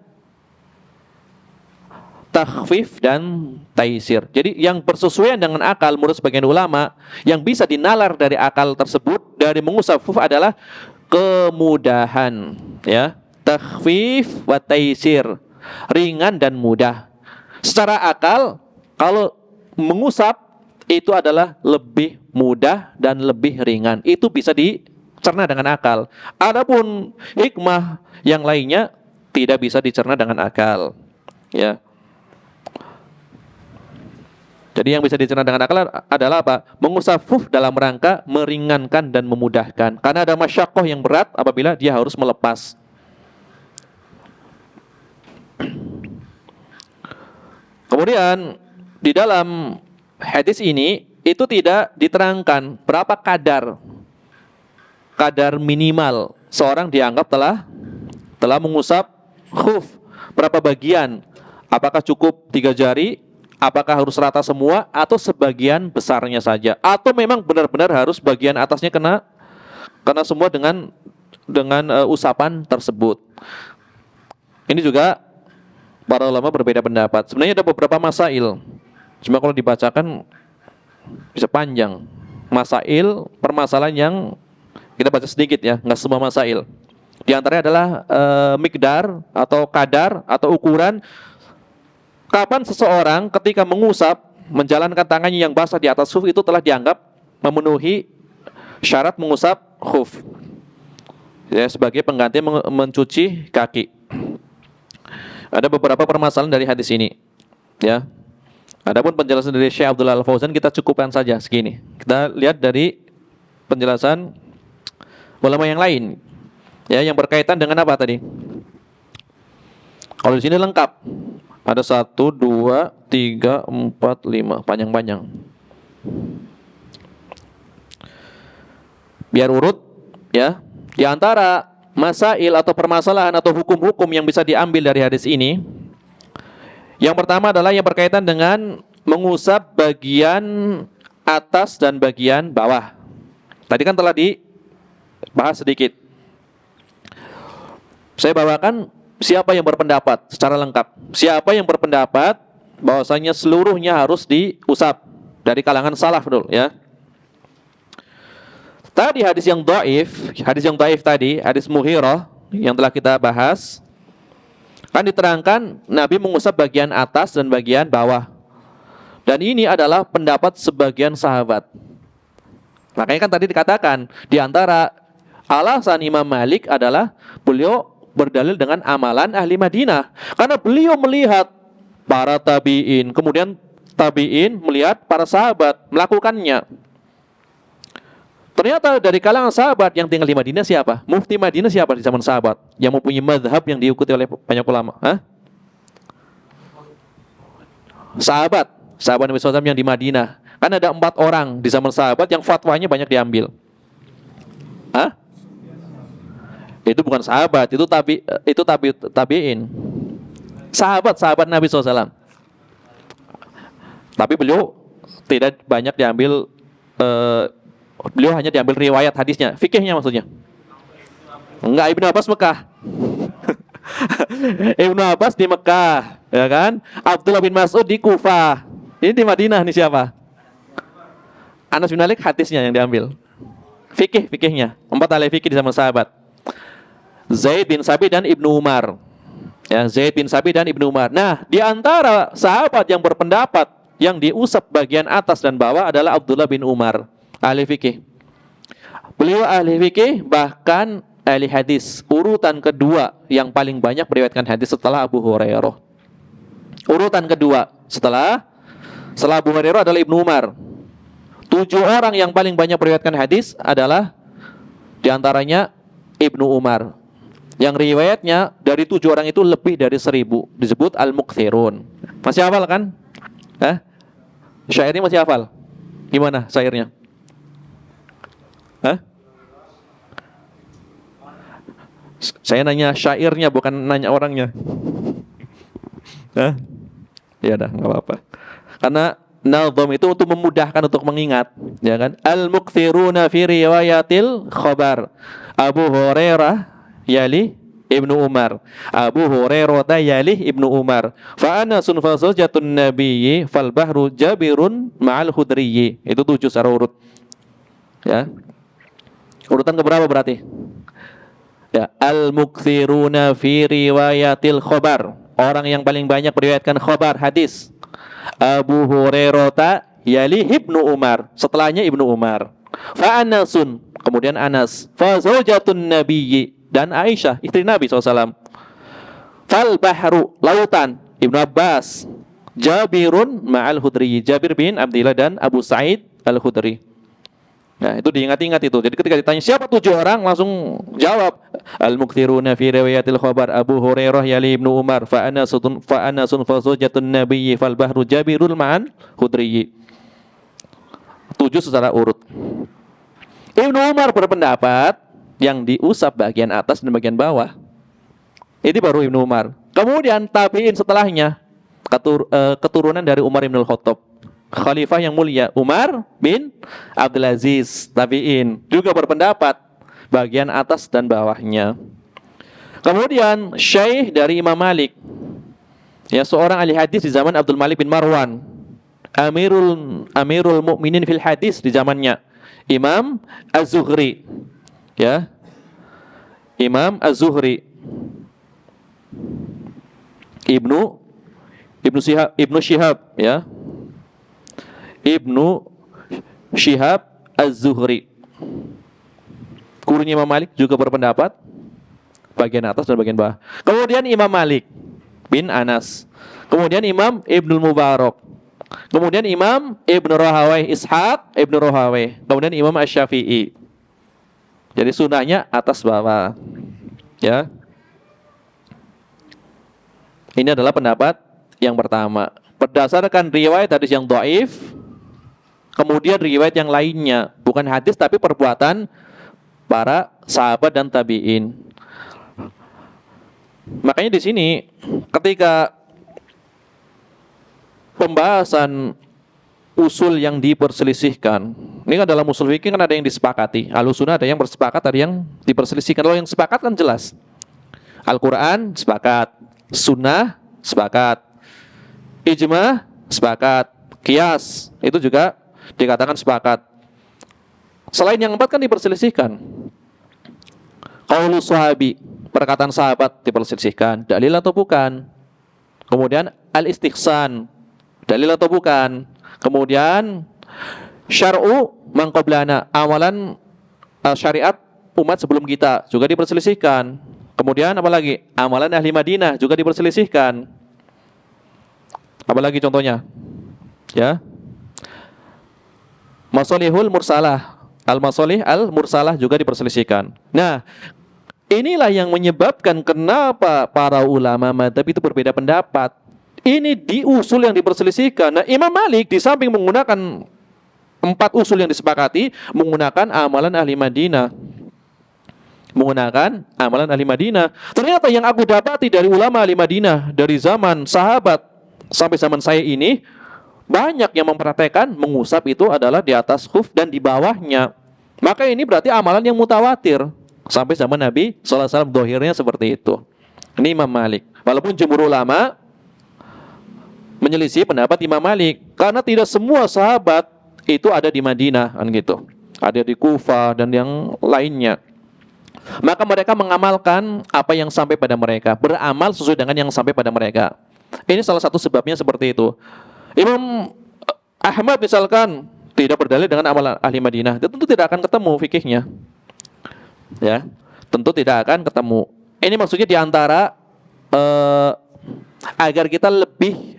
takhfif dan taisir. Jadi yang bersesuaian dengan akal menurut sebagian ulama, yang bisa dinalar dari akal tersebut dari mengusap khuf adalah kemudahan, ya, takhfif wa taisir, ringan dan mudah. Secara akal, kalau mengusap itu adalah lebih mudah dan lebih ringan. Itu bisa dicerna dengan akal. Adapun hikmah yang lainnya tidak bisa dicerna dengan akal. Ya. Jadi yang bisa dicerna dengan akal adalah apa? Mengusap khuf dalam rangka meringankan dan memudahkan. Karena ada masyaqqah yang berat apabila dia harus melepas. Kemudian di dalam hadis ini itu tidak diterangkan berapa kadar minimal seorang dianggap telah mengusap khuf berapa bagian? Apakah cukup 3 jari? Apakah harus rata semua atau sebagian besarnya saja? Atau memang benar-benar harus bagian atasnya kena semua dengan usapan tersebut? Ini juga para ulama berbeda pendapat. Sebenarnya ada beberapa masail. Cuma kalau dibacakan bisa panjang. Masail, permasalahan yang kita baca sedikit ya, nggak semua masail. Di antaranya adalah mikdar atau kadar atau ukuran kapan seseorang ketika mengusap menjalankan tangannya yang basah di atas khuf itu telah dianggap memenuhi syarat mengusap khuf ya, sebagai pengganti mencuci kaki. Ada beberapa permasalahan dari hadis ini ya. Adapun penjelasan dari Syekh Abdullah Al-Fauzan kita cukupkan saja segini. Kita lihat dari penjelasan ulama yang lain ya, yang berkaitan dengan apa tadi? Kalau di sini lengkap. Ada 1, 2, 3, 4, 5 panjang-panjang. Biar urut ya. Di antara masail atau permasalahan atau hukum-hukum yang bisa diambil dari hadis ini, yang pertama adalah yang berkaitan dengan mengusap bagian atas dan bagian bawah. Tadi kan telah dibahas sedikit. Saya bawakan siapa yang berpendapat secara lengkap. Siapa yang berpendapat bahwasanya seluruhnya harus diusap dari kalangan salaf dulu ya. Tadi hadis yang dhaif tadi, hadis Mughirah yang telah kita bahas, kan diterangkan Nabi mengusap bagian atas dan bagian bawah. Dan ini adalah pendapat sebagian sahabat. Makanya kan tadi dikatakan di antara alasan Imam Malik adalah beliau berdalil dengan amalan ahli Madinah. Karena beliau melihat para tabi'in, kemudian tabi'in melihat para sahabat melakukannya. Ternyata dari kalangan sahabat yang tinggal di Madinah siapa? Mufti Madinah siapa di zaman sahabat? Yang mempunyai mazhab yang diikuti oleh banyak ulama. Sahabat Nabi SAW yang di Madinah. Kan ada 4 orang di zaman sahabat yang fatwanya banyak diambil. Itu bukan sahabat, itu tabi'in. Sahabat Nabi SAW. Tapi beliau tidak banyak diambil, beliau hanya diambil riwayat hadisnya, fikihnya maksudnya. Enggak, Ibnu Abbas Mekah. Ibnu Abbas di Mekah, ya kan? Abdullah bin Mas'ud di Kufah. Ini di Madinah nih siapa? Anas bin Malik hadisnya yang diambil. Fikihnya. 4 ahli fikih di zaman sahabat. Zaid bin Sabit dan Ibnu Umar. Ya, Zaid bin Sabit dan Ibnu Umar. Nah, di antara sahabat yang berpendapat yang diusap bagian atas dan bawah adalah Abdullah bin Umar, ahli fikih. Beliau ahli fikih, bahkan ahli hadis. Urutan kedua yang paling banyak meriwayatkan hadis setelah Abu Hurairah. Urutan kedua setelah Abu Hurairah adalah Ibnu Umar. 7 orang yang paling banyak meriwayatkan hadis adalah diantaranya Ibnu Umar. Yang riwayatnya dari 7 orang itu lebih dari 1000. Disebut Al-Mukthirun. Masih hafal kan? Syairnya masih hafal? Gimana syairnya? Saya nanya syairnya, bukan nanya orangnya. Ya dah, nggak apa-apa. Karena nazam itu untuk memudahkan untuk mengingat, ya kan? Al-Mukthiruna fi riwayatil khabar. Abu Hurairah yali Ibnu Umar, Abu Hurairah yali Ibnu Umar, fa anasun fasajatun nabiyyi fal bahru jabirun ma'al khudriyyi. Itu 7 secara urut. Ya. Urutan keberapa berarti? Ya, al-mukthiruna fi riwayatil khabar. Orang yang paling banyak meriwayatkan khabar hadis. Abu Hurairah yali Ibnu Umar, setelahnya Ibnu Umar. Fa anasun, kemudian Anas, fa zaujatun nabiyyi, dan Aisyah, istri Nabi SAW. Fal bahru, lautan, Ibnu Abbas. Jabirun ma'al Khudri, Jabir bin Abdillah dan Abu Sa'id Al-Khudri. Nah, itu diingat-ingat itu. Jadi ketika ditanya siapa 7 orang, langsung jawab. Al-mukthiruna fi riwayatil khabar Abu Hurairah yali Ibnu Umar, fa anasun fa zaujatun nabiyyi fal bahru Jabirul ma'al Khudri. 7 secara urut. Ibnu Umar berpendapat yang diusap bagian atas dan bagian bawah. Itu baru Ibnu Umar. Kemudian tabi'in setelahnya keturunan dari Umar bin Khattab. Khalifah yang mulia Umar bin Abdul Aziz, tabi'in, juga berpendapat bagian atas dan bawahnya. Kemudian Syekh dari Imam Malik, ya, seorang ahli hadis di zaman Abdul Malik bin Marwan, Amirul Mukminin fil hadis di zamannya, Imam Az-Zuhri, ya, Imam Az-Zuhri, Ibnu Syihab, ya, Ibnu Syihab Az-Zuhri, gurunya Imam Malik, juga berpendapat bagian atas dan bagian bawah. Kemudian Imam Malik bin Anas, kemudian Imam Ibnu Mubarak, kemudian Imam Ibnu Rahawai, Ishaq Ibnu Rahawai, kemudian Imam Asy-Syafi'i. Jadi sunahnya atas bawah, ya. Ini adalah pendapat yang pertama, berdasarkan riwayat hadis yang dhaif, kemudian riwayat yang lainnya, bukan hadis tapi perbuatan para sahabat dan tabi'in. Makanya di sini ketika pembahasan usul yang diperselisihkan, ini kan dalam usul fikih kan ada yang disepakati, Ahlussunnah ada yang bersepakat, ada yang diperselisihkan. Kalau yang sepakat kan jelas, Al-Quran sepakat, Sunnah sepakat, Ijma sepakat, Qiyas itu juga dikatakan sepakat. Selain yang empat kan diperselisihkan. Qaulus sahabi, perkataan sahabat diperselisihkan, dalil atau bukan. Kemudian al-istihsan, dalil atau bukan. Kemudian syar'u man qablana, amalan syariat umat sebelum kita, juga diperselisihkan. Kemudian apa lagi? Amalan ahli Madinah juga diperselisihkan. Apa lagi contohnya? Ya. Masalihul mursalah, al-masalih al-mursalah juga diperselisihkan. Nah, inilah yang menyebabkan kenapa para ulama madzhab itu berbeda pendapat. Ini di usul yang diperselisihkan. Nah, Imam Malik di samping menggunakan 4 usul yang disepakati, menggunakan amalan ahli Madinah. Ternyata yang aku dapati dari ulama ahli Madinah dari zaman sahabat sampai zaman saya ini, banyak yang mempraktekkan mengusap itu adalah di atas khuf dan di bawahnya. Maka ini berarti amalan yang mutawatir sampai zaman Nabi sallallahu alaihi wasallam, dohirnya seperti itu. Ini Imam Malik. Walaupun jumhur ulama menyelisih pendapat Imam Malik, karena tidak semua sahabat itu ada di Madinah, kan gitu. Ada di Kufah dan yang lainnya. Maka mereka mengamalkan apa yang sampai pada mereka, beramal sesuai dengan yang sampai pada mereka. Ini salah satu sebabnya seperti itu. Imam Ahmad misalkan tidak berdalil dengan amalan ahli Madinah, dia tentu tidak akan ketemu fikihnya. Ya, tentu tidak akan ketemu. Ini maksudnya diantara agar kita lebih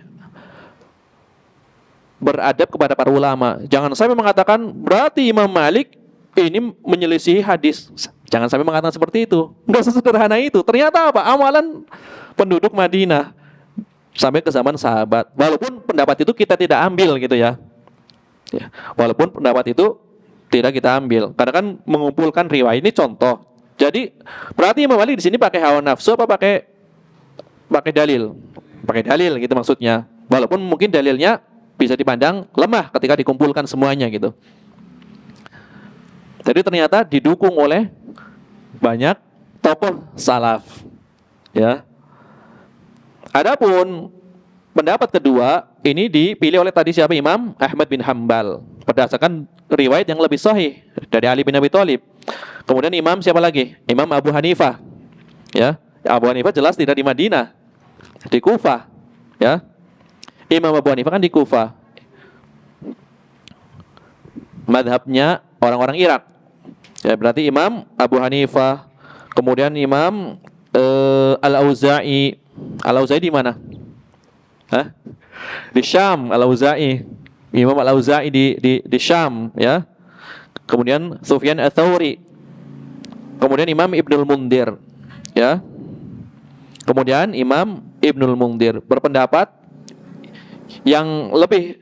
beradab kepada para ulama. Jangan sampai mengatakan berarti Imam Malik ini menyelisihi hadis. Jangan sampai mengatakan seperti itu. Enggak sesederhana itu. Ternyata apa? Amalan penduduk Madinah sampai ke zaman sahabat. Walaupun pendapat itu kita tidak ambil gitu ya. Walaupun pendapat itu tidak kita ambil. Karena kan mengumpulkan riwayat, ini contoh. Jadi berarti Imam Malik di sini pakai hawa nafsu apa pakai dalil? Pakai dalil gitu maksudnya. Walaupun mungkin dalilnya bisa dipandang lemah ketika dikumpulkan semuanya gitu. Jadi ternyata didukung oleh banyak tokoh salaf. Ya. Adapun pendapat kedua ini dipilih oleh tadi siapa? Imam Ahmad bin Hambal berdasarkan riwayat yang lebih sahih dari Ali bin Abi Thalib. Kemudian Imam siapa lagi? Imam Abu Hanifah. Ya, Abu Hanifah jelas tidak di Madinah, di Kufah. Ya, Imam Abu Hanifah kan di Kufah. Madhabnya orang-orang Irak. Ya, berarti Imam Abu Hanifah, kemudian Imam Al-Auza'i. Al-Auza'i di mana? Hah? Di Syam, Al-Auza'i. Imam Al-Auza'i di Syam, ya. Kemudian Sufyan Ats-Tsauri. Kemudian Imam Ibnul Mundir, ya. Kemudian Imam Ibnul Mundir berpendapat yang lebih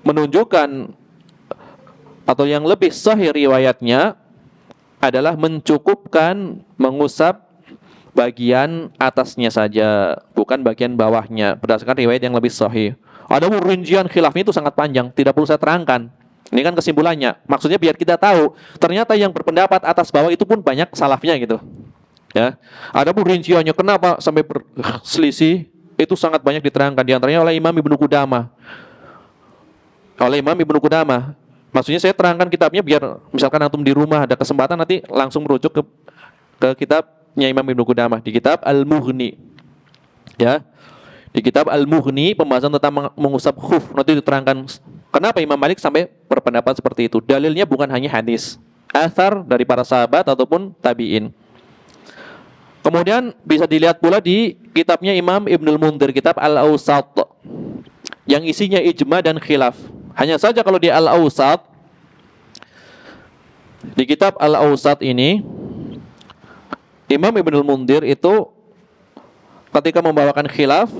menunjukkan atau yang lebih sahih riwayatnya adalah mencukupkan mengusap bagian atasnya saja, bukan bagian bawahnya, berdasarkan riwayat yang lebih sahih. Ada rincian khilafnya itu sangat panjang, tidak perlu saya terangkan. Ini kan kesimpulannya. Maksudnya biar kita tahu, ternyata yang berpendapat atas bawah itu pun banyak salafnya gitu. Ya. Ada rinciannya kenapa sampai berselisih, itu sangat banyak diterangkan, di antaranya oleh Imam Ibnu Qudamah. Maksudnya saya terangkan kitabnya biar misalkan antum di rumah ada kesempatan nanti langsung merujuk ke kitabnya Imam Ibnu Qudamah di kitab Al-Mughni. Ya. Di kitab Al-Mughni pembahasan tentang mengusap khuf, nanti diterangkan kenapa Imam Malik sampai berpendapat seperti itu. Dalilnya bukan hanya hadis, athar dari para sahabat ataupun tabi'in. Kemudian bisa dilihat pula di kitabnya Imam Ibnul Mundhir, kitab Al-Awsat, yang isinya ijma dan khilaf. Hanya saja kalau di Al-Awsat, di kitab Al-Awsat ini, Imam Ibnul Mundhir itu ketika membawakan khilaf,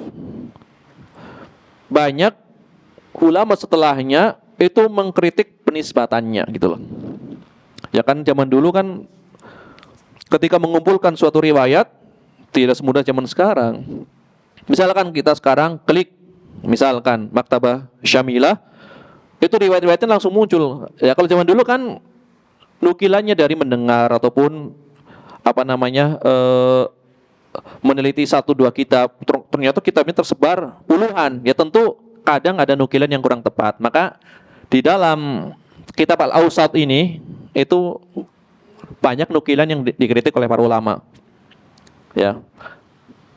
banyak ulama setelahnya itu mengkritik penisbatannya gitu loh. Ya kan zaman dulu kan ketika mengumpulkan suatu riwayat tidak semudah zaman sekarang. Misalkan kita sekarang klik misalkan Maktabah Syamilah, itu riwayat-riwayatnya langsung muncul. Ya kalau zaman dulu kan nukilannya dari mendengar ataupun meneliti 1-2 kitab, ternyata kitabnya tersebar puluhan. Ya tentu kadang ada nukilan yang kurang tepat. Maka di dalam kitab Al-Awsat ini itu banyak nukilan yang dikritik oleh para ulama. Ya.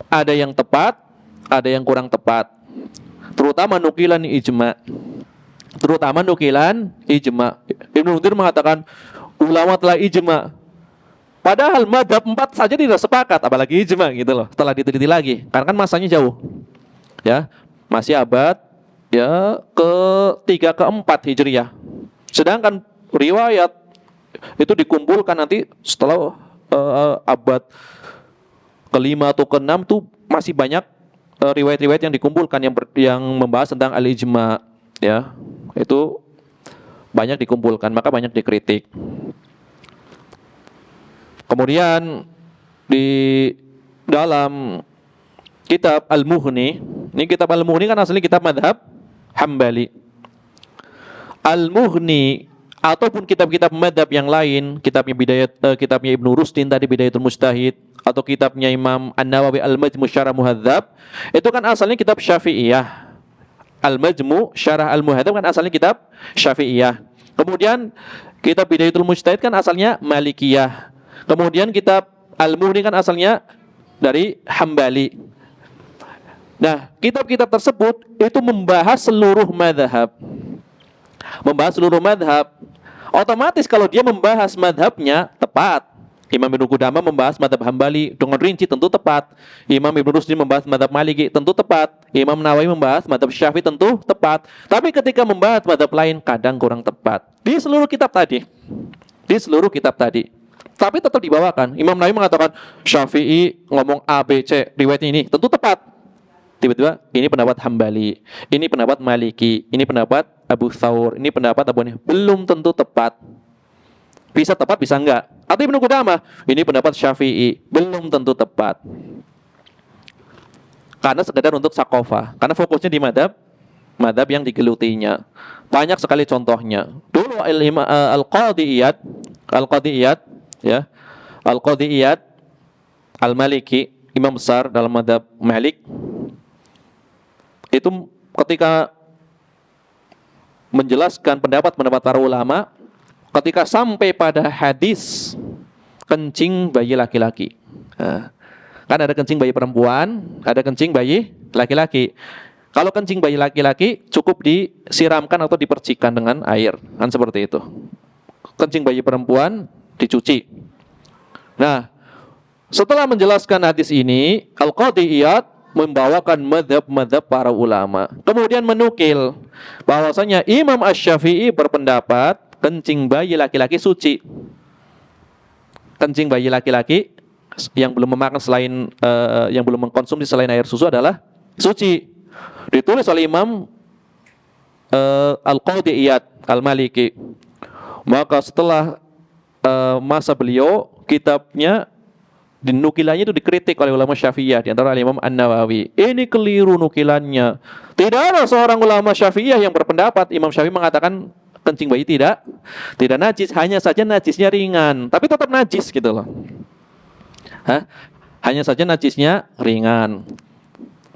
Ada yang tepat, ada yang kurang tepat. Terutama nukilan ijma. Ibnu Mundhir mengatakan ulama telah ijma. Padahal madhab 4 saja tidak sepakat, apalagi ijma gitu loh. Setelah diteliti lagi, karena kan masanya jauh. Ya, masih abad ya ke-3 ke-4 Hijriah. Sedangkan riwayat itu dikumpulkan nanti setelah abad ke-5 atau ke-6 tuh masih banyak riwayat-riwayat yang dikumpulkan yang membahas tentang al-ijma, ya. Itu banyak dikumpulkan, maka banyak dikritik. Kemudian di dalam kitab Al-Mughni, ini kitab Al-Mughni kan asli kitab madhab Hambali. Al-Mughni ataupun kitab-kitab madhab yang lain, kitabnya Ibnu Rusdin tadi Bidayatul Mujtahid, atau kitabnya Imam An-Nawawi Al-Majmu' Syarah Muhadzab, itu kan asalnya kitab Syafi'iyah. Al-Majmu' Syarah Al-Muhadzab kan asalnya kitab Syafi'iyah. Kemudian kitab Bidayatul Mujtahid kan asalnya Malikiyah. Kemudian kitab Al-Mughni kan asalnya dari Hambali. Nah, kitab-kitab tersebut itu membahas seluruh madhab. Otomatis kalau dia membahas madhabnya tepat. Imam Ibnu Qudamah membahas madhab Hambali dengan rinci tentu tepat. Imam Ibnu Rusdi membahas madhab Maliki tentu tepat. Imam Nawawi membahas madhab Syafi'i tentu tepat. Tapi ketika membahas madhab lain kadang kurang tepat. Di seluruh kitab tadi. Tapi tetap dibawakan. Imam Nawawi mengatakan Syafi'i ngomong A, B, C, riwayatnya ini tentu tepat. Tiba-tiba ini pendapat Hambali, ini pendapat Maliki, ini pendapat Abu Thawr, ini pendapat Abu Hanifah. Belum tentu tepat. Bisa tepat, bisa enggak. Atau Ibnu Qudamah, ini pendapat Syafi'i, belum tentu tepat. Karena sekedar untuk sakofah. Karena fokusnya di madhab yang digelutinya. Banyak sekali contohnya. Dulu Al-Qadiyat, ya, Al-Qadiyat Al-Maliki, imam besar dalam madhab Malik, itu ketika menjelaskan pendapat para ulama, ketika sampai pada hadis kencing bayi laki-laki, kan ada kencing bayi perempuan, ada kencing bayi laki-laki. Kalau kencing bayi laki-laki cukup disiramkan atau dipercikan dengan air, kan seperti itu. Kencing bayi perempuan dicuci. Nah, setelah menjelaskan hadis ini, Al-Qadiyat membawakan madhab para ulama. Kemudian menukil bahwasanya Imam Asy-Syafi'i berpendapat kencing bayi laki-laki suci. Kencing bayi laki-laki yang belum memakan yang belum mengkonsumsi selain air susu adalah suci. Ditulis oleh Imam Al-Qadiyat Al-Maliki. Maka setelah masa beliau, kitabnya nukilannya itu dikritik oleh ulama Syafi'iyah, di antara Imam An-Nawawi. Ini keliru nukilannya. Tidak ada seorang ulama Syafi'iyah yang berpendapat Imam Syafi'i mengatakan kencing bayi tidak najis, hanya saja najisnya ringan, tapi tetap najis gitu loh. Hanya saja najisnya ringan.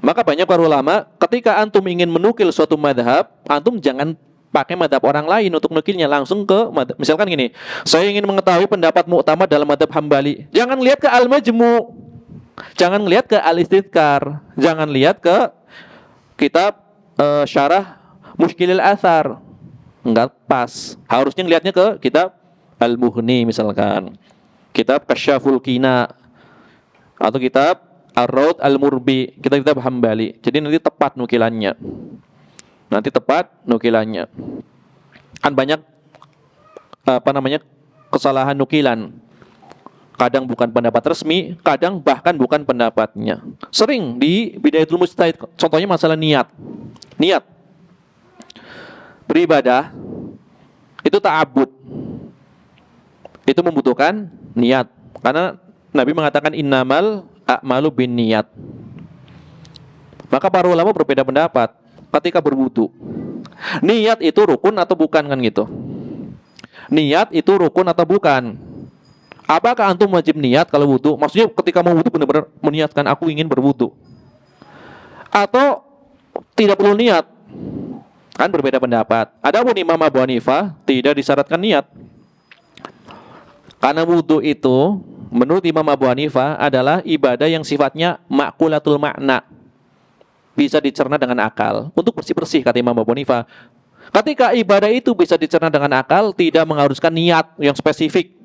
Maka banyak para ulama, ketika antum ingin menukil suatu madhab, antum jangan pakai madhab orang lain untuk nukilnya, langsung ke madhab. Misalkan gini, saya ingin mengetahui pendapat mu'tamad dalam madhab Hambali, jangan lihat ke Al-Majmu', jangan lihat ke Al-Istidkar, jangan lihat ke kitab syarah Mushkilil Athar. Enggak pas. Harusnya ngelihatnya ke kitab Al-Mughni misalkan, kitab Kasyaful Qina, atau kitab Ar-Raud Al-Murbi, kitab-kitab Hambali. Jadi nanti tepat nukilannya. Kan banyak kesalahan nukilan. Kadang bukan pendapat resmi, kadang bahkan bukan pendapatnya. Sering di Bidayatul Mujtahid, contohnya masalah niat. Niat beribadah itu ta'abbud. Itu membutuhkan niat. Karena Nabi mengatakan innamal a'malu bin niat. Maka para ulama berbeda pendapat ketika berwudu. Niat itu rukun atau bukan, kan gitu. Niat itu rukun atau bukan? Apakah antum wajib niat kalau wudu? Maksudnya ketika mau wudu benar-benar meniatkan aku ingin berwudu, atau tidak perlu niat? Kan berbeda pendapat. Adapun Imam Abu Hanifah tidak disyaratkan niat. Karena wudu itu menurut Imam Abu Hanifah adalah ibadah yang sifatnya ma'kulatul makna, bisa dicerna dengan akal, untuk bersih-bersih, kata Imam Abu Hanifah. Ketika ibadah itu bisa dicerna dengan akal, tidak mengharuskan niat yang spesifik.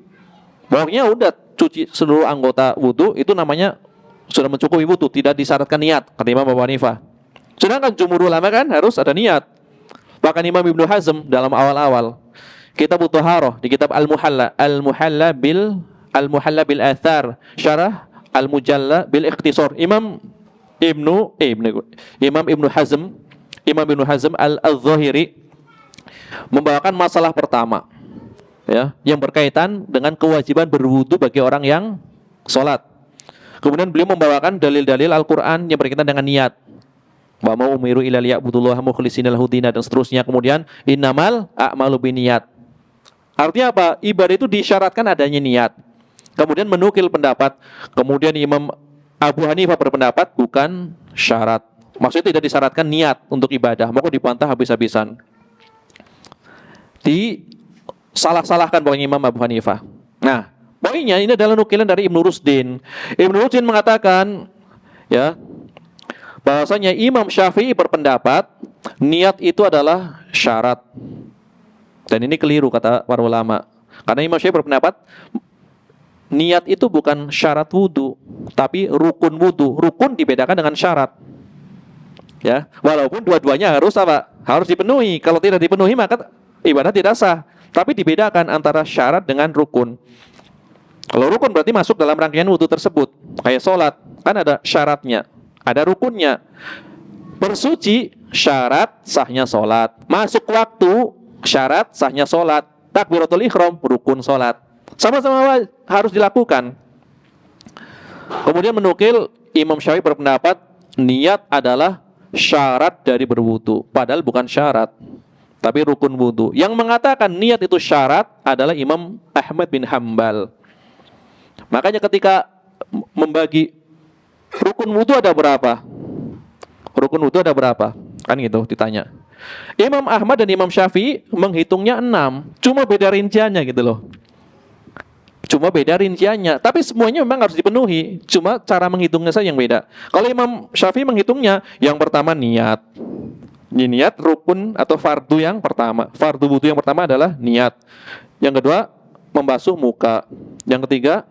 Pokoknya udah cuci seluruh anggota wudu, itu namanya sudah mencukupi wudu, tidak disyaratkan niat, kata Imam Abu Hanifah. Sedangkan jumhur ulama kan harus ada niat. Bahkan Imam Ibnu Hazm dalam awal-awal kitab Thaharah, di kitab Al-Muhalla bil Athar, syarah Al-Mujalla bil Ikhtisar, Imam Ibnu Hazm Al-Zahiri membawakan masalah pertama, ya, yang berkaitan dengan kewajiban berwudu bagi orang yang sholat. Kemudian beliau membawakan dalil-dalil Al-Quran yang berkaitan dengan niat. Wa ma umiru illa liya'budullaha mukhlishina lahu din, dan seterusnya. Kemudian innamal a'malu binniyat. Artinya apa? Ibadah itu disyaratkan adanya niat. Kemudian menukil pendapat. Kemudian Imam Abu Hanifah berpendapat bukan syarat. Maksudnya tidak disyaratkan niat untuk ibadah. Maka dibantah habis-habisan. Disalah-salahkan pokoknya Imam Abu Hanifah. Nah, poinnya ini adalah nukilan dari Ibnu Rusdin. Ibnu Rusdin mengatakan, ya, bahwasanya Imam Syafi'i berpendapat niat itu adalah syarat. Dan ini keliru kata para ulama. Karena Imam Syafi'i berpendapat niat itu bukan syarat wudu, tapi rukun wudu. Rukun dibedakan dengan syarat. Ya, walaupun dua-duanya harus apa? Harus dipenuhi. Kalau tidak dipenuhi maka ibadah tidak sah. Tapi dibedakan antara syarat dengan rukun. Kalau rukun berarti masuk dalam rangkaian wudu tersebut. Kayak sholat, kan ada syaratnya, ada rukunnya. Bersuci syarat sahnya sholat. Masuk waktu syarat sahnya sholat. Takbiratul ihram rukun sholat. Sama-sama harus dilakukan. Kemudian menukil Imam Syafi'i berpendapat niat adalah syarat dari berwudu, padahal bukan syarat, tapi rukun wudu. Yang mengatakan niat itu syarat adalah Imam Ahmad bin Hambal. Makanya ketika membagi rukun wudu ada berapa? Rukun wudu ada berapa? Kan gitu ditanya. Imam Ahmad dan Imam Syafi'i menghitungnya 6, cuma beda rinciannya gitu loh. Cuma beda rinciannya, tapi semuanya memang harus dipenuhi. Cuma cara menghitungnya saja yang beda. Kalau Imam Syafi'i menghitungnya, yang pertama niat. Ini niat rukun atau fardu yang pertama. Fardu wudu yang pertama adalah niat. Yang kedua, membasuh muka. Yang ketiga,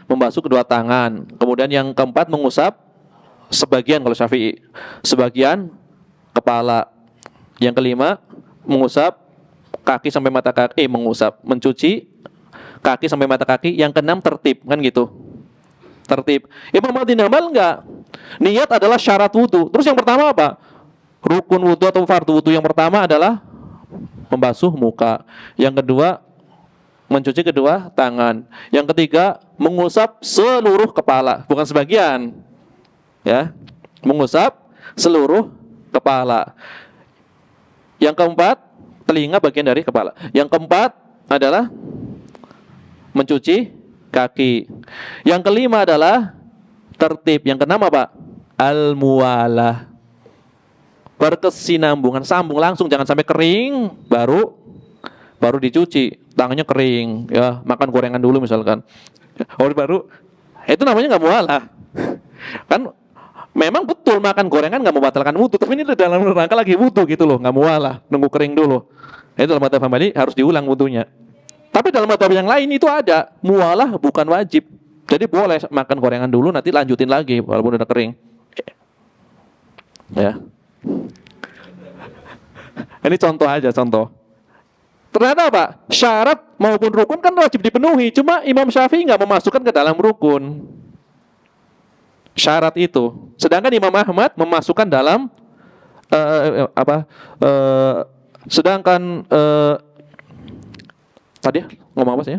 membasuh kedua tangan. Kemudian yang keempat, mengusap sebagian kalau Syafi'i, sebagian kepala. Yang kelima, mengusap kaki sampai mata kaki, mencuci kaki sampai mata kaki. Yang keenam tertib, kan gitu. Tertib. Imam Ahmad bin Hambal enggak. Niat adalah syarat wudu. Terus yang pertama apa? Rukun wudu atau fardu wudu yang pertama adalah membasuh muka. Yang kedua mencuci kedua tangan. Yang ketiga, mengusap seluruh kepala, bukan sebagian. Ya, mengusap seluruh kepala. Yang keempat, telinga bagian dari kepala. Yang keempat adalah mencuci kaki. Yang kelima adalah tertib. Yang keenam apa? Al-muwalah. Berkesinambungan, sambung langsung, jangan sampai kering baru dicuci, tangannya kering, ya makan gorengan dulu misalkan, baru itu namanya nggak mualah. Kan memang betul makan gorengan nggak membatalkan wudu, tapi ini dalam rangka lagi wudu gitu loh, nggak mualah, nunggu kering dulu. Itu dalam mazhab Hambali harus diulang wudunya. Tapi dalam mazhab yang lain itu ada mualah bukan wajib, jadi boleh makan gorengan dulu, nanti lanjutin lagi walaupun udah kering. Ya. Ini contoh aja, contoh. Ternyata apa? Syarat maupun rukun kan wajib dipenuhi. Cuma Imam Syafi'i nggak memasukkan ke dalam rukun syarat itu. Sedangkan Imam Ahmad memasukkan dalam sedangkan tadi ngomong apa sih?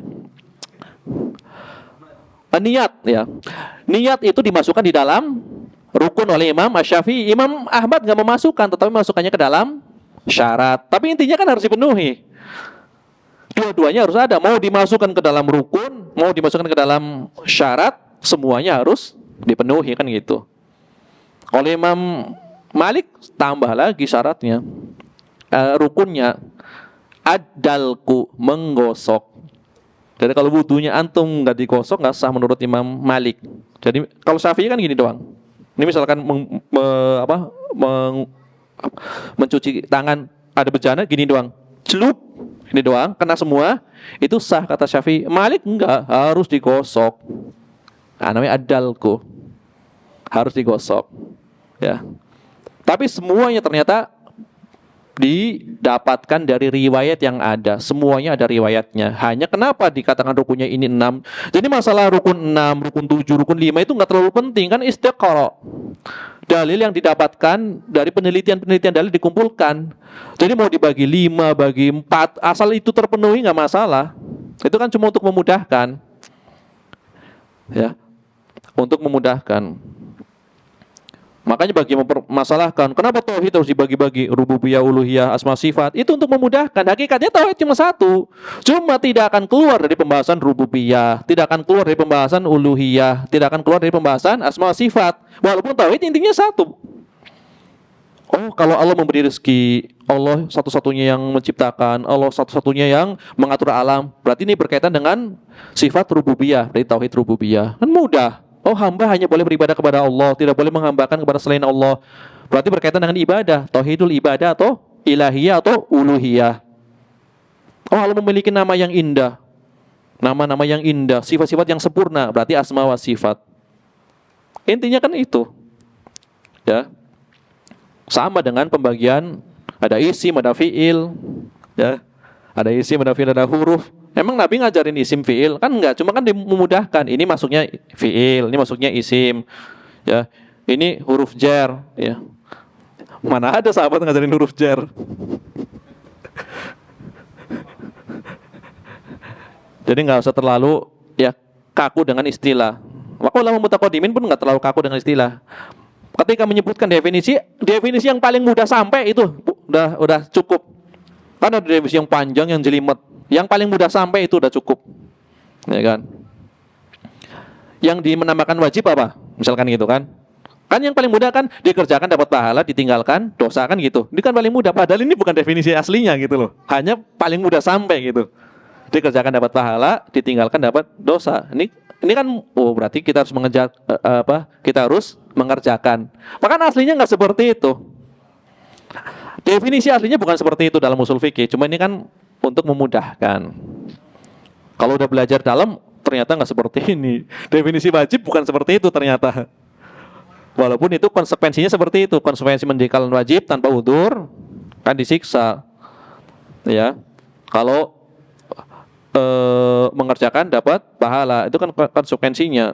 Niat ya. Niat itu dimasukkan di dalam rukun oleh Imam Syafi'i. Imam Ahmad nggak memasukkan, tetapi masukkannya ke dalam syarat. Tapi intinya kan harus dipenuhi. Dua-duanya harus ada. Mau dimasukkan ke dalam rukun, mau dimasukkan ke dalam syarat, semuanya harus dipenuhi kan gitu. Oleh Imam Malik tambah lagi syaratnya, rukunnya adalku, menggosok. Jadi kalau wudunya antum nggak digosok nggak sah menurut Imam Malik. Jadi kalau Syafi'i kan gini doang. Ini misalkan mencuci tangan ada bejana gini doang, celup ini doang, kena semua, itu sah kata Syafi'i. Malik enggak, harus digosok. Namanya adalku, harus digosok. Ya. Tapi semuanya ternyata didapatkan dari riwayat yang ada. Semuanya ada riwayatnya. Hanya kenapa dikatakan rukunnya ini 6. Jadi masalah rukun 6, rukun 7, rukun 5 itu nggak terlalu penting. Kan istiqara. Dalil yang didapatkan dari penelitian-penelitian dalil dikumpulkan. Jadi mau dibagi 5, bagi 4, asal itu terpenuhi nggak masalah. Itu kan cuma untuk memudahkan. Ya. Untuk memudahkan. Makanya bagi mempermasalahkan kenapa tauhid harus dibagi-bagi, rububiyah, uluhiyah, asma sifat, itu untuk memudahkan. Hakikatnya tauhid cuma satu. Cuma tidak akan keluar dari pembahasan rububiyah, tidak akan keluar dari pembahasan uluhiyah, tidak akan keluar dari pembahasan asma sifat. Walaupun tauhid intinya satu. Oh, kalau Allah memberi rezeki, Allah satu-satunya yang menciptakan, Allah satu-satunya yang mengatur alam, berarti ini berkaitan dengan sifat rububiyah, dari tauhid rububiyah. Kan mudah. Oh, hamba hanya boleh beribadah kepada Allah, tidak boleh menghambakan kepada selain Allah. Berarti berkaitan dengan ibadah, tauhidul ibadah atau ilahiyah atau uluhiyah. Oh, Allah memiliki nama yang indah, nama-nama yang indah, sifat-sifat yang sempurna, berarti asma wa sifat. Intinya kan itu. Ya. Sama dengan pembagian ada isim, ada fiil, ya. Ada isim, ada fiil, ada huruf. Emang Nabi ngajarin isim fiil? Kan enggak, cuma kan memudahkan. Ini masuknya fiil, ini masuknya isim. Ya. Ini huruf jar, ya. Mana ada sahabat ngajarin huruf jar? Jadi enggak usah terlalu ya kaku dengan istilah. Maka ulama mutaqaddimin pun enggak terlalu kaku dengan istilah. Ketika menyebutkan definisi yang paling mudah sampai itu udah cukup. Kan ada definisi yang panjang, yang jelimet. Yang paling mudah sampai itu udah cukup, ya kan? Yang menamakan wajib apa? Misalkan gitu kan? Kan yang paling mudah kan dikerjakan dapat pahala, ditinggalkan dosa kan gitu. Ini kan paling mudah. Padahal ini bukan definisi aslinya gitu loh. Hanya paling mudah sampai gitu. Dikerjakan dapat pahala, ditinggalkan dapat dosa. Ini kan berarti kita harus mengejar Kita harus mengerjakan. Maka aslinya nggak seperti itu. Definisi aslinya bukan seperti itu dalam usul fikih. Cuma ini kan untuk memudahkan. Kalau udah belajar dalam, ternyata nggak seperti ini. Definisi wajib bukan seperti itu ternyata. Walaupun itu konsekuensinya seperti itu. Konsekuensi mendirikan wajib tanpa udzur kan disiksa. Ya, kalau mengerjakan dapat pahala, itu kan konsekuensinya.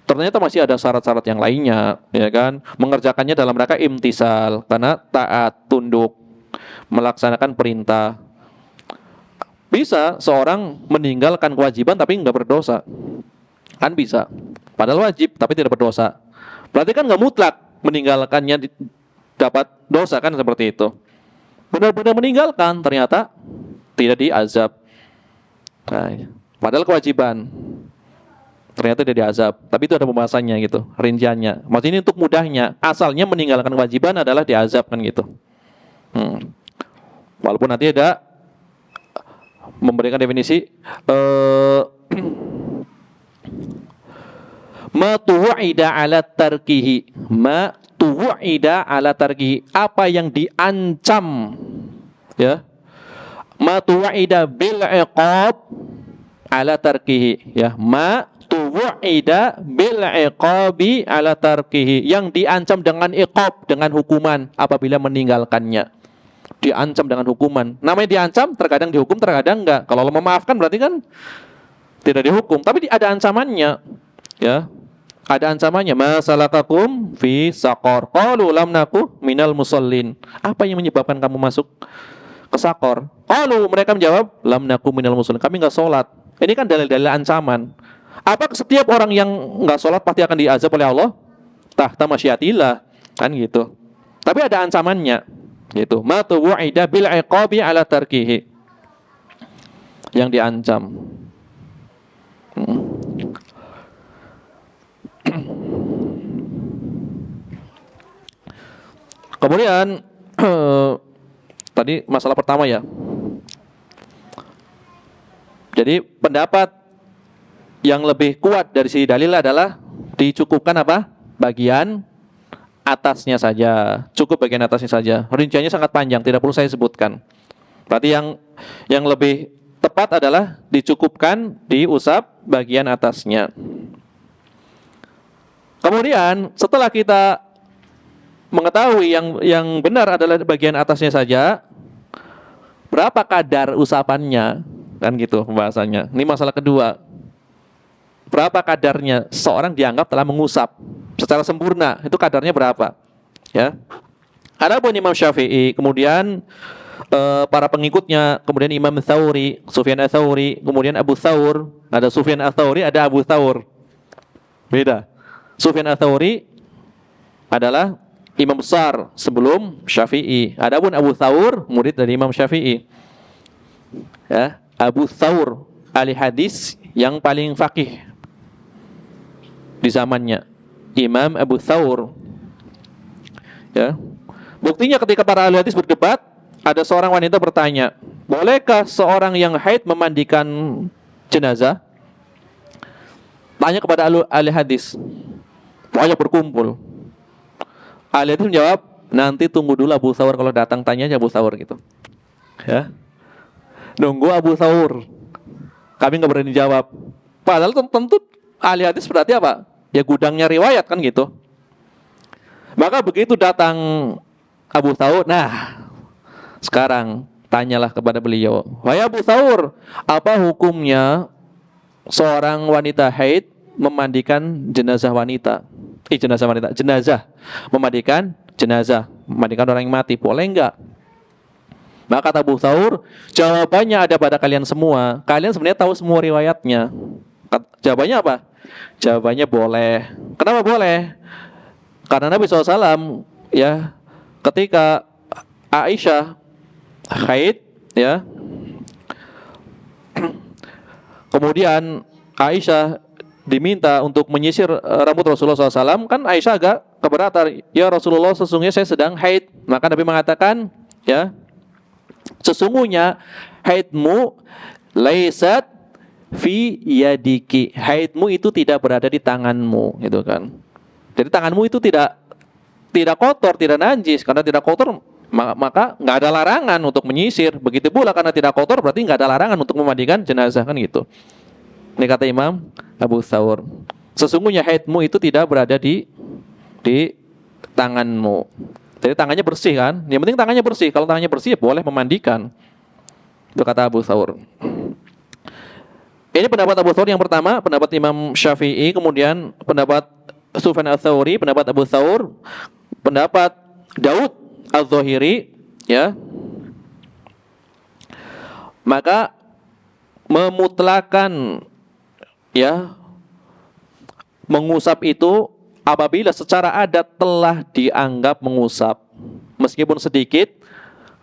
Ternyata masih ada syarat-syarat yang lainnya, ya kan? Mengerjakannya dalam rangka imtisal, karena taat, tunduk, melaksanakan perintah. Bisa seorang meninggalkan kewajiban tapi nggak berdosa. Kan bisa. Padahal wajib tapi tidak berdosa. Berarti kan nggak mutlak meninggalkannya dapat dosa kan seperti itu. Benar-benar meninggalkan ternyata tidak diazab. Nah, padahal kewajiban. Ternyata tidak diazab. Tapi itu ada pembahasannya gitu, rinciannya. Maksudnya ini untuk mudahnya. Asalnya meninggalkan kewajiban adalah diazab kan gitu. Walaupun nanti ada memberikan definisi ma tu'ida ala tarkihi, ma tu'ida ala tarkihi, apa yang diancam, ya, ma tu'ida bil iqab ala tarkihi, ya, ma tu'ida bil iqabi ala tarkihi, yang diancam dengan iqab, dengan hukuman apabila meninggalkannya. Diancam dengan hukuman. Namanya diancam, terkadang dihukum, terkadang enggak. Kalau Allah memaafkan berarti kan tidak dihukum, tapi ada ancamannya. Ya. Ada ancamannya. Masalakakum fi saqar. Qalu lam naku minal musallin. Apa yang menyebabkan kamu masuk ke saqar? Qalu, mereka menjawab, lam naku minal musallin. Kami enggak salat. Ini kan dalil-dalil ancaman. Apa setiap orang yang enggak salat pasti akan diazab oleh Allah? Tahta masyiatillah. Kan gitu. Tapi ada ancamannya. Gitu. Ma tu'ida bil iqabi ala tarkihi. Yang diancam. Kemudian tadi masalah pertama ya. Jadi pendapat yang lebih kuat dari sisi dalil adalah dicukupkan apa? Bagian atasnya saja. Cukup bagian atasnya saja. Rinciannya sangat panjang, tidak perlu saya sebutkan. Berarti yang lebih tepat adalah dicukupkan diusap bagian atasnya. Kemudian setelah kita mengetahui yang benar adalah bagian atasnya saja, berapa kadar usapannya, kan gitu pembahasannya. Ini masalah kedua. Berapa kadarnya seorang dianggap telah mengusap secara sempurna, itu kadarnya berapa? Ya. Adapun Imam Syafi'i, kemudian para pengikutnya, kemudian Imam Tsauri, Sufyan Ats-Tsauri, kemudian Abu Tsaur, ada Sufyan Ats-Tsauri, ada Abu Tsaur. Beda. Sufyan Ats-Tsauri adalah imam besar sebelum Syafi'i. Adapun Abu Tsaur murid dari Imam Syafi'i. Ya, Abu Tsaur ahli hadis yang paling faqih di zamannya. Imam Abu Tsaur. Ya. Buktinya ketika para ahli hadis berdebat, ada seorang wanita bertanya, bolehkah seorang yang haid memandikan jenazah? Tanya kepada ahli hadis. Banyak berkumpul. Ahli hadis menjawab, nanti tunggu dulu Abu Tsaur kalau datang, tanya aja Abu Tsaur gitu. Ya. Nunggu Abu Tsaur. Kami nggak berani jawab. Padahal tentu ahli hadis berarti apa? Ya gudangnya riwayat kan gitu. Maka begitu datang Abu Tsaur, nah sekarang tanyalah kepada beliau, wahai Abu Tsaur, apa hukumnya seorang wanita haid memandikan jenazah wanita? Jenazah. Memandikan orang yang mati, boleh enggak? Maka kata Abu Tsaur, jawabannya ada pada kalian semua. Kalian sebenarnya tahu semua riwayatnya. Jawabannya apa? Jawabannya boleh. Kenapa boleh? Karena Nabi SAW ya, ketika Aisyah haid ya, kemudian Aisyah diminta untuk menyisir rambut Rasulullah SAW, kan Aisyah agak keberatan. Ya Rasulullah, sesungguhnya saya sedang haid. Maka Nabi mengatakan, ya, sesungguhnya haidmu laisat fi yadiki. Haidmu itu tidak berada di tanganmu, gitu kan. Jadi tanganmu itu tidak kotor, tidak najis. Karena tidak kotor, maka nggak ada larangan untuk menyisir. Begitu pula karena tidak kotor, berarti nggak ada larangan untuk memandikan jenazah, kan gitu. Ini kata Imam Abu Tsaur. Sesungguhnya haidmu itu tidak berada di tanganmu. Jadi tangannya bersih kan? Yang penting tangannya bersih. Kalau tangannya bersih, ya boleh memandikan. Itu kata Abu Tsaur. Ini pendapat Abu Tsaur yang pertama, pendapat Imam Syafi'i, kemudian pendapat Sufyan Ats-Tsauri, pendapat Abu Tsaur, pendapat Daud Az-Zahiri, ya. Maka memutlakan ya mengusap itu apabila secara adat telah dianggap mengusap meskipun sedikit.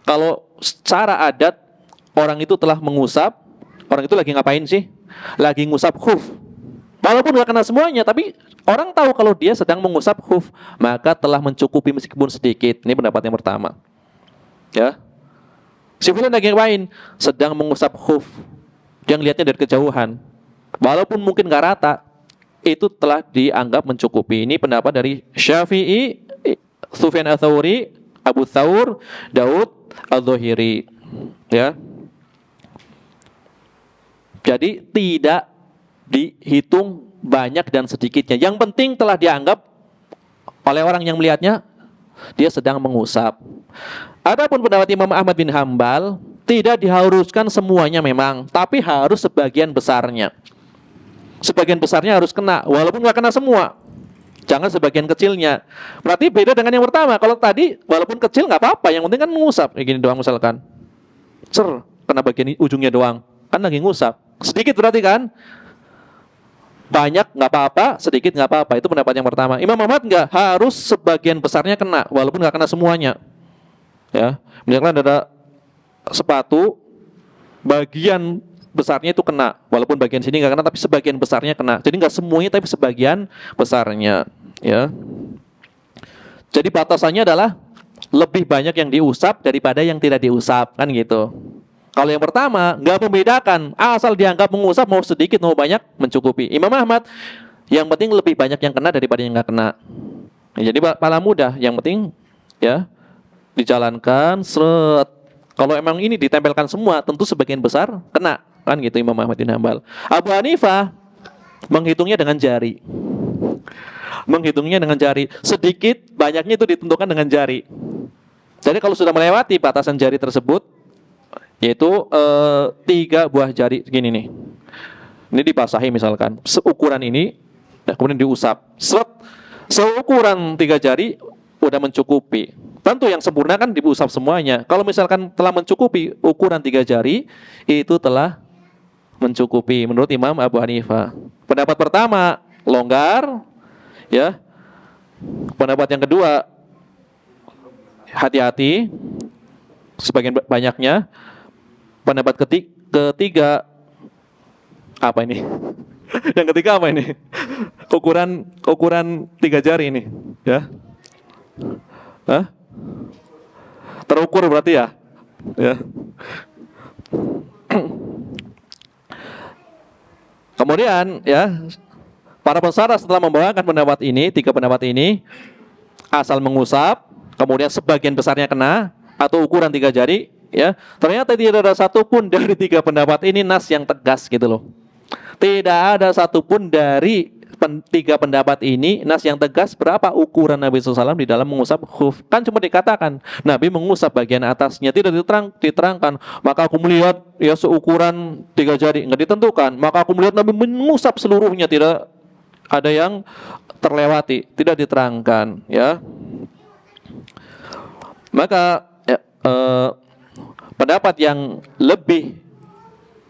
Kalau secara adat orang itu telah mengusap, orang itu lagi ngapain sih? Lagi ngusap khuf. Walaupun nggak kena semuanya, tapi orang tahu kalau dia sedang mengusap khuf, maka telah mencukupi meskipun sedikit. Ini pendapat yang pertama. Ya, si fulan lagi ngapain? Sedang mengusap khuf. Dia ngelihatnya dari kejauhan. Walaupun mungkin nggak rata, itu telah dianggap mencukupi. Ini pendapat dari Syafi'i, Sufyan Ats-Tsauri, Abu Tsaur, Daud Adz-Dzahiri. Ya. Jadi tidak dihitung banyak dan sedikitnya. Yang penting telah dianggap oleh orang yang melihatnya dia sedang mengusap. Adapun pendapat Imam Ahmad bin Hambal, tidak diharuskan semuanya memang, tapi harus sebagian besarnya. Sebagian besarnya harus kena, walaupun nggak kena semua. Jangan sebagian kecilnya. Berarti beda dengan yang pertama. Kalau tadi walaupun kecil nggak apa-apa, yang penting kan mengusap. Kayak gini doang misalkan. Kena bagian ujungnya doang. Kan lagi ngusap. Sedikit berarti kan? Banyak nggak apa-apa, sedikit nggak apa-apa. Itu pendapat yang pertama. Imam Ahmad nggak, harus sebagian besarnya kena, walaupun nggak kena semuanya. Ya, misalkan ada sepatu, bagian besarnya itu kena, walaupun bagian sini nggak kena, tapi sebagian besarnya kena. Jadi nggak semuanya, tapi sebagian besarnya. Ya. Jadi batasannya adalah lebih banyak yang diusap daripada yang tidak diusap, kan gitu. Kalau yang pertama nggak membedakan, asal dianggap mengusap mau sedikit mau banyak mencukupi. Imam Ahmad yang penting lebih banyak yang kena daripada yang nggak kena. Ya, jadi malah mudah. Yang penting ya dijalankan seret. Kalau emang ini ditempelkan semua, tentu sebagian besar kena, kan gitu Imam Ahmad bin Hambal. Abu Hanifah menghitungnya dengan jari. Menghitungnya dengan jari. Sedikit banyaknya itu ditentukan dengan jari. Jadi kalau sudah melewati batasan jari tersebut, yaitu 3 buah jari gini nih. Ini dibasahi misalkan seukuran ini, nah kemudian diusap. Seukuran 3 jari udah mencukupi. Tentu yang sempurna kan diusap semuanya. Kalau misalkan telah mencukupi ukuran 3 jari, itu telah mencukupi menurut Imam Abu Hanifah. Pendapat pertama longgar, ya. Pendapat yang kedua hati-hati, sebagian banyaknya. Pendapat ketiga apa ini? Yang ketiga apa ini? Ukuran 3 jari ini, ya. Hah? Terukur berarti ya? Ya. Kemudian ya, para pensyarah setelah membawakan pendapat ini, 3 pendapat ini, asal mengusap, kemudian sebagian besarnya kena, atau ukuran 3 jari, ya, ternyata tidak ada satupun dari 3 pendapat ini nas yang tegas gitu loh. Tidak ada satupun dari 3 pendapat ini nas yang tegas berapa ukuran Nabi SAW di dalam mengusap khuf. Kan cuma dikatakan Nabi mengusap bagian atasnya, tidak diterangkan. Maka aku melihat ya seukuran 3 jari, nggak ditentukan. Maka aku melihat Nabi mengusap seluruhnya, tidak ada yang terlewati, tidak diterangkan. Ya, maka ya, pendapat yang lebih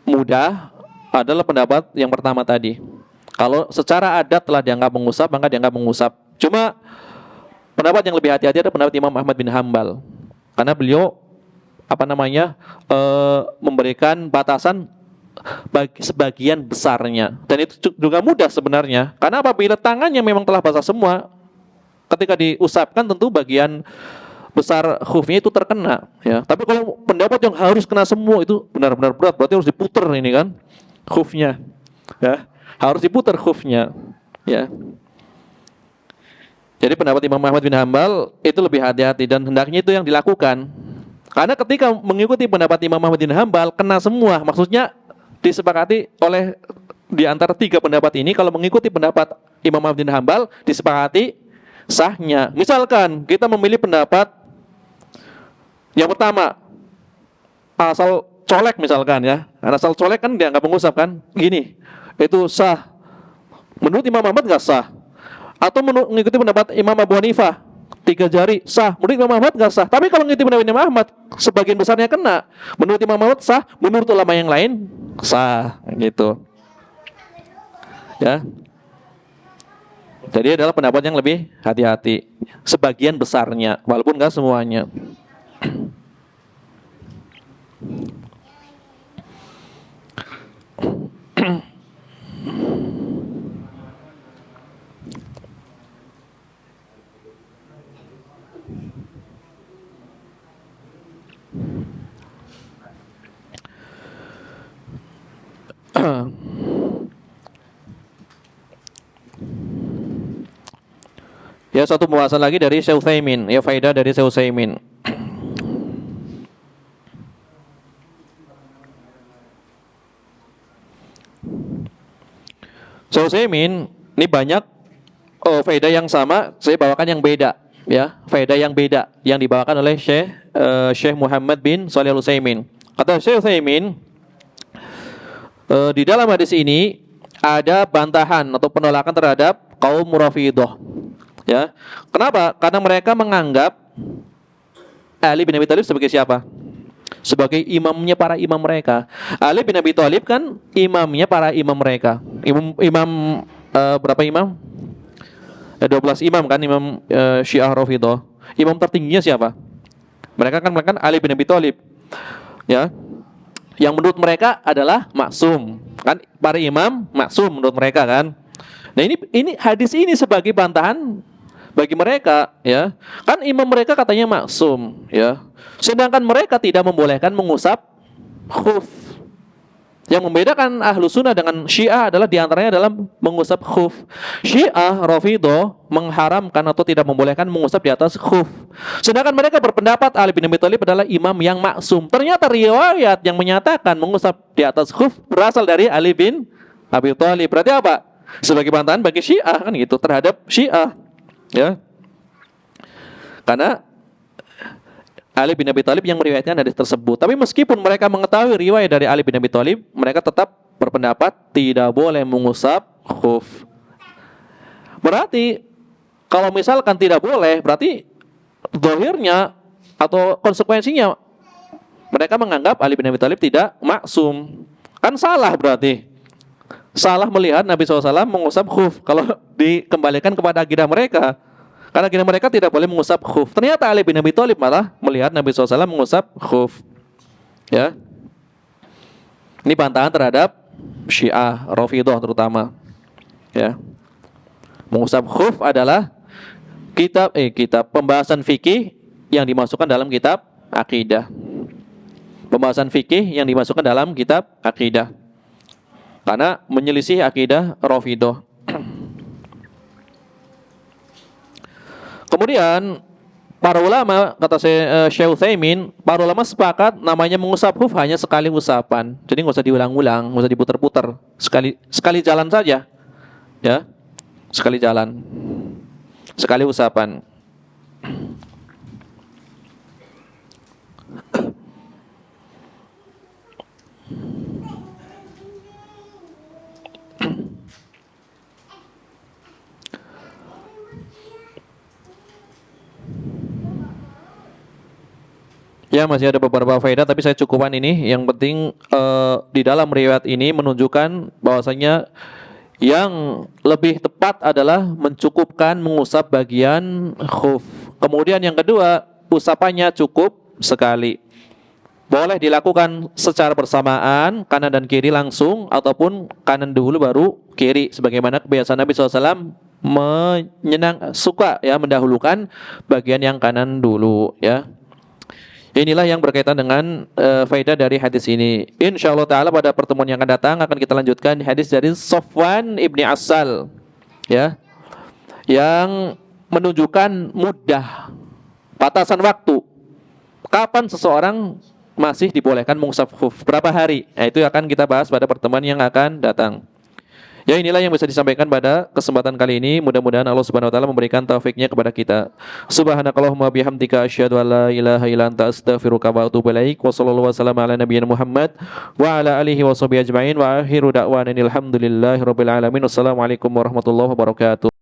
mudah adalah pendapat yang pertama tadi. Kalau secara adat telah dianggap mengusap, maka dianggap mengusap. Cuma pendapat yang lebih hati-hati adalah pendapat Imam Ahmad bin Hambal, karena beliau memberikan batasan bagi sebagian besarnya, dan itu juga mudah sebenarnya. Karena apabila tangannya memang telah basah semua, ketika diusapkan tentu bagian besar khufnya itu terkena. Ya. Tapi kalau pendapat yang harus kena semua itu benar-benar berat, berarti harus diputer ini kan khufnya. Ya. Harus diputar khufnya, ya. Jadi pendapat Imam Ahmad bin Hambal itu lebih hati-hati dan hendaknya itu yang dilakukan. Karena ketika mengikuti pendapat Imam Ahmad bin Hambal kena semua, maksudnya disepakati oleh di antara 3 pendapat ini. Kalau mengikuti pendapat Imam Ahmad bin Hambal disepakati sahnya. Misalkan kita memilih pendapat yang pertama, asal colek misalkan ya. Asal colek kan dianggap mengusap kan? Gini. Itu sah. Menurut Imam Ahmad nggak sah. Atau mengikuti pendapat Imam Abu Hanifah, 3 jari sah, menurut Imam Ahmad nggak sah. Tapi kalau ngintip Nabi Muhammad, sebagian besarnya kena. Menurut Imam Ahmad sah, menurut ulama yang lain sah, gitu. Ya. Jadi adalah pendapat yang lebih hati-hati. Sebagian besarnya, walaupun nggak semuanya. Ya, satu pembahasan lagi dari Syekh Utsaimin, ya faedah dari Syekh Utsaimin. Syekh Utsaimin ini banyak faedah yang sama, saya bawakan yang beda, ya. Faedah yang beda yang dibawakan oleh Syekh Muhammad bin Shalih Al Utsaimin. Kata Syekh Utsaimin, di dalam hadis ini ada bantahan atau penolakan terhadap kaum Rafidhah. Ya. Kenapa? Karena mereka menganggap Ali bin Abi Thalib sebagai siapa? Sebagai imamnya para imam mereka. Ali bin Abi Thalib kan imamnya para imam mereka. Berapa imam? 12 imam kan, imam Syiah Rafidhah. Imam tertingginya siapa? Mereka kan Ali bin Abi Thalib. Ya. Yang menurut mereka adalah maksum. Kan para imam maksum menurut mereka kan. Nah, ini hadis ini sebagai bantahan bagi mereka, ya. Kan imam mereka katanya maksum, ya. Sedangkan mereka tidak membolehkan mengusap khuf. Yang membedakan ahlu sunnah dengan Syiah adalah diantaranya dalam mengusap khuf. Syiah Rafidhah mengharamkan atau tidak membolehkan mengusap di atas khuf. Sedangkan mereka berpendapat Ali bin Abi Thalib adalah imam yang maksum. Ternyata riwayat yang menyatakan mengusap di atas khuf berasal dari Ali bin Abi Thalib. Berarti apa? Sebagai bantahan bagi Syiah kan gitu terhadap Syiah. Ya, karena Ali bin Abi Thalib yang meriwayatkan hadis tersebut. Tapi meskipun mereka mengetahui riwayat dari Ali bin Abi Thalib, mereka tetap berpendapat tidak boleh mengusap khuf. Berarti kalau misalkan tidak boleh, berarti zahirnya atau konsekuensinya mereka menganggap Ali bin Abi Thalib tidak maksum. Kan salah berarti. Salah melihat Nabi SAW mengusap khuf kalau dikembalikan kepada akidah mereka. Karena akidah mereka tidak boleh mengusap khuf. Ternyata Ali bin Abi Thalib malah melihat Nabi SAW mengusap khuf. Ya. Ini bantahan terhadap Syiah Rafidhah terutama. Ya. Mengusap khuf adalah kitab pembahasan fikih yang dimasukkan dalam kitab akidah. Pembahasan fikih yang dimasukkan dalam kitab akidah. Karena menyelisih akidah Rafidhah. Kemudian para ulama, kata Syekh Utsaimin, para ulama sepakat namanya mengusap khuf hanya sekali usapan. Jadi nggak usah diulang-ulang, nggak usah diputar-putar. Sekali jalan saja. Ya. Sekali jalan. Sekali usapan. Ya, masih ada beberapa faedah tapi saya cukupkan ini. Yang penting di dalam riwayat ini menunjukkan bahwasanya yang lebih tepat adalah mencukupkan mengusap bagian khuf. Kemudian yang kedua, usapannya cukup sekali. Boleh dilakukan secara bersamaan, kanan dan kiri langsung, ataupun kanan dulu baru kiri. Sebagaimana kebiasaan Nabi SAW suka ya mendahulukan bagian yang kanan dulu ya. Inilah yang berkaitan dengan faedah dari hadis ini. Insyaallah taala pada pertemuan yang akan datang akan kita lanjutkan hadis dari Safwan ibni Asal, ya, yang menunjukkan mudah, batasan waktu, kapan seseorang masih dibolehkan mengusap khuf, berapa hari. Nah, itu akan kita bahas pada pertemuan yang akan datang. Ya, inilah yang bisa disampaikan pada kesempatan kali ini. Mudah-mudahan Allah Subhanahu wa taala memberikan taufiknya kepada kita. Subhanakallahumma bihamdika asyhadu an la ilaha illa anta astaghfiruka wa atubu ilaik. Wa sallallahu wasallam ala nabiyyina Muhammad wa ala alihi washabihi ajmain wa akhiru da'wana alhamdulillahi rabbil alamin. Wassalamualaikum warahmatullahi wabarakatuh.